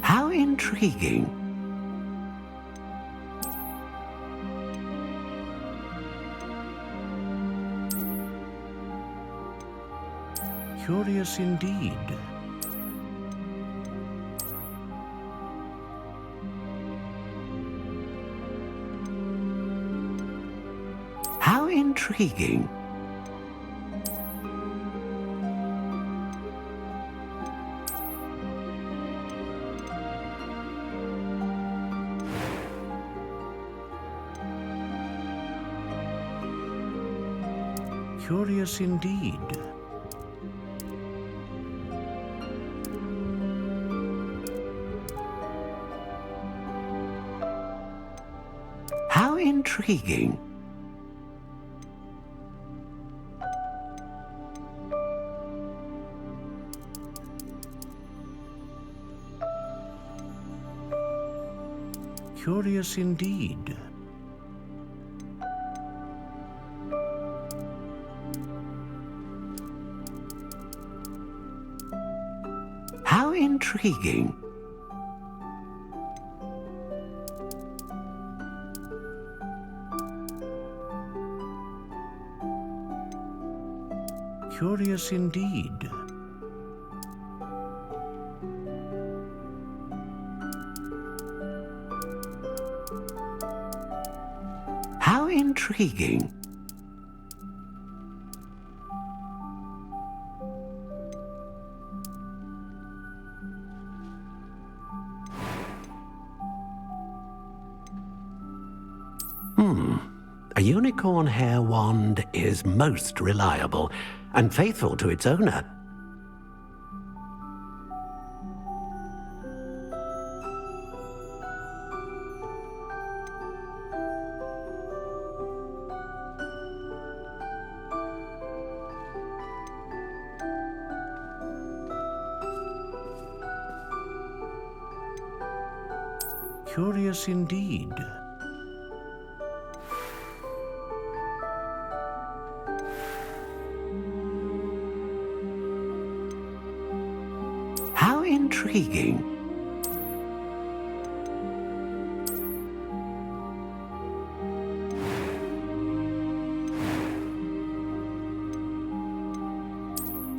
How intriguing. Curious indeed. How intriguing. Curious indeed. How intriguing. Curious indeed. intriguing. Curious indeed. How intriguing. A unicorn hair wand is most reliable and faithful to its owner. Curious indeed. How intriguing.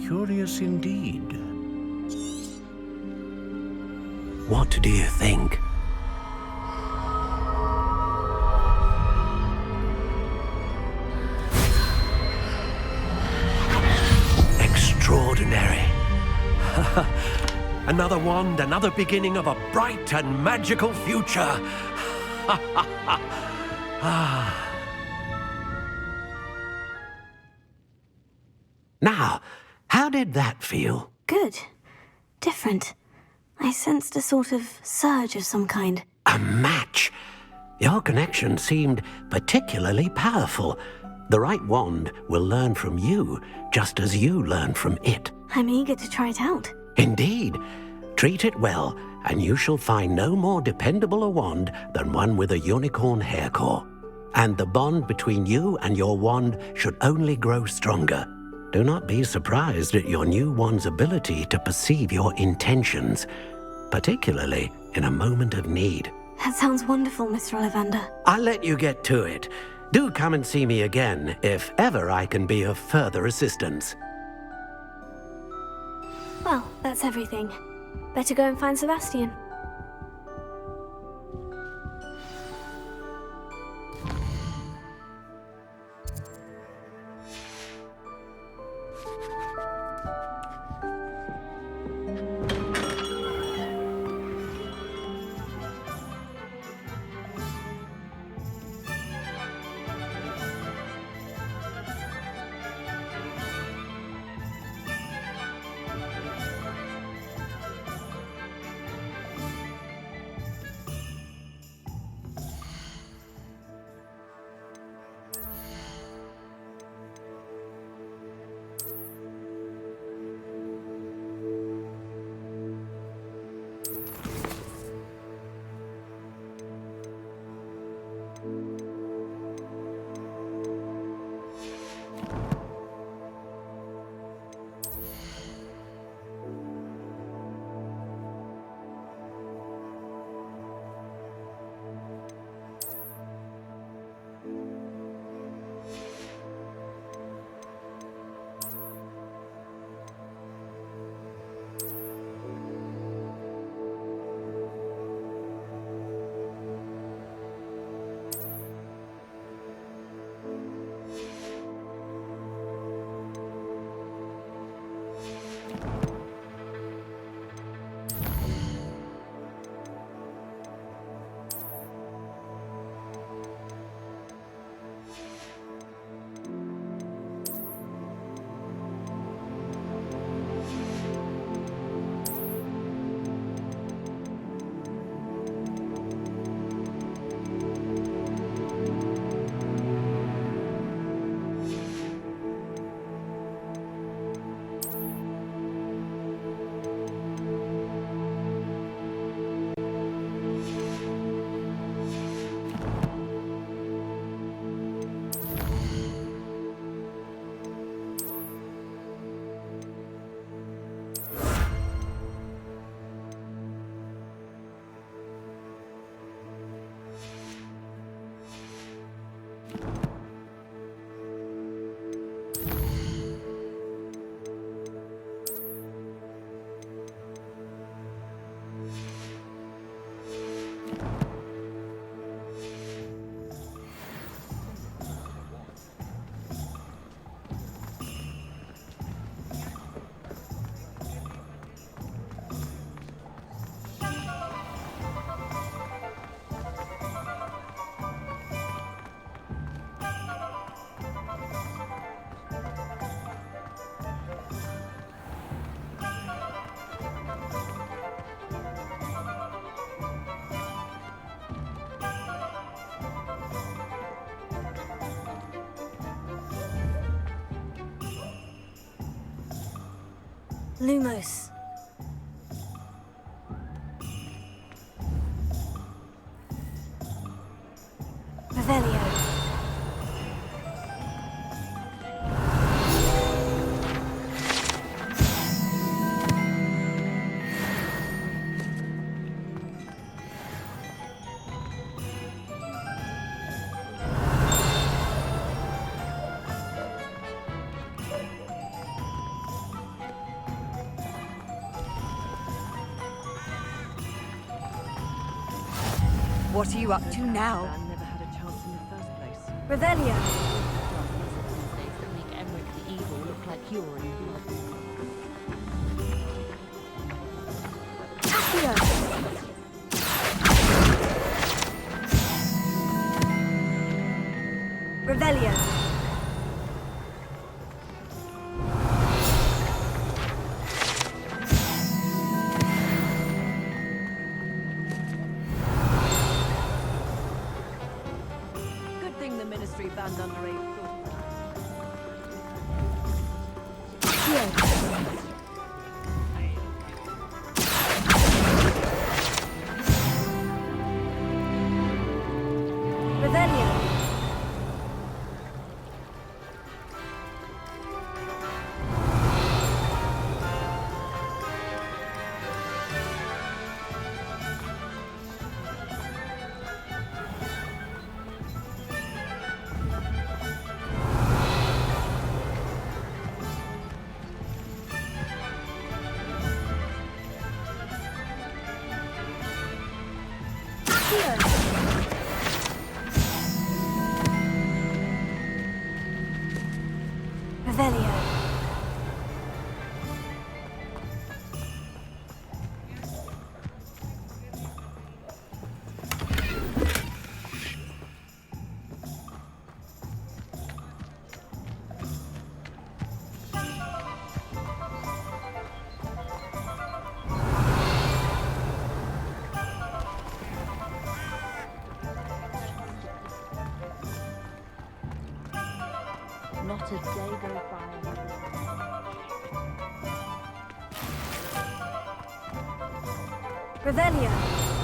Curious indeed. What do you think? Extraordinary. Another wand, another beginning of a bright and magical future. Now, how did that feel? Good. Different. I sensed a sort of surge of some kind. A match. Your connection seemed particularly powerful. The right wand will learn from you, just as you learn from it. I'm eager to try it out. Indeed. Treat it well, and you shall find no more dependable a wand than one with a unicorn hair core. And the bond between you and your wand should only grow stronger. Do not be surprised at your new wand's ability to perceive your intentions, particularly in a moment of need. That sounds wonderful, Mr. Ollivander. I'll let you get to it. Do come and see me again if ever I can be of further assistance. Well, that's everything. Better go and find Sebastian. Lumos. Revelio. What are you up to now? Never had a chance in the first place. Revelio. That make Emmerich the evil look like you're in blood. Accio. Revelio. Good thing the Ministry banned underage. Revelio. Revelio. Not a day goes by. Revelio.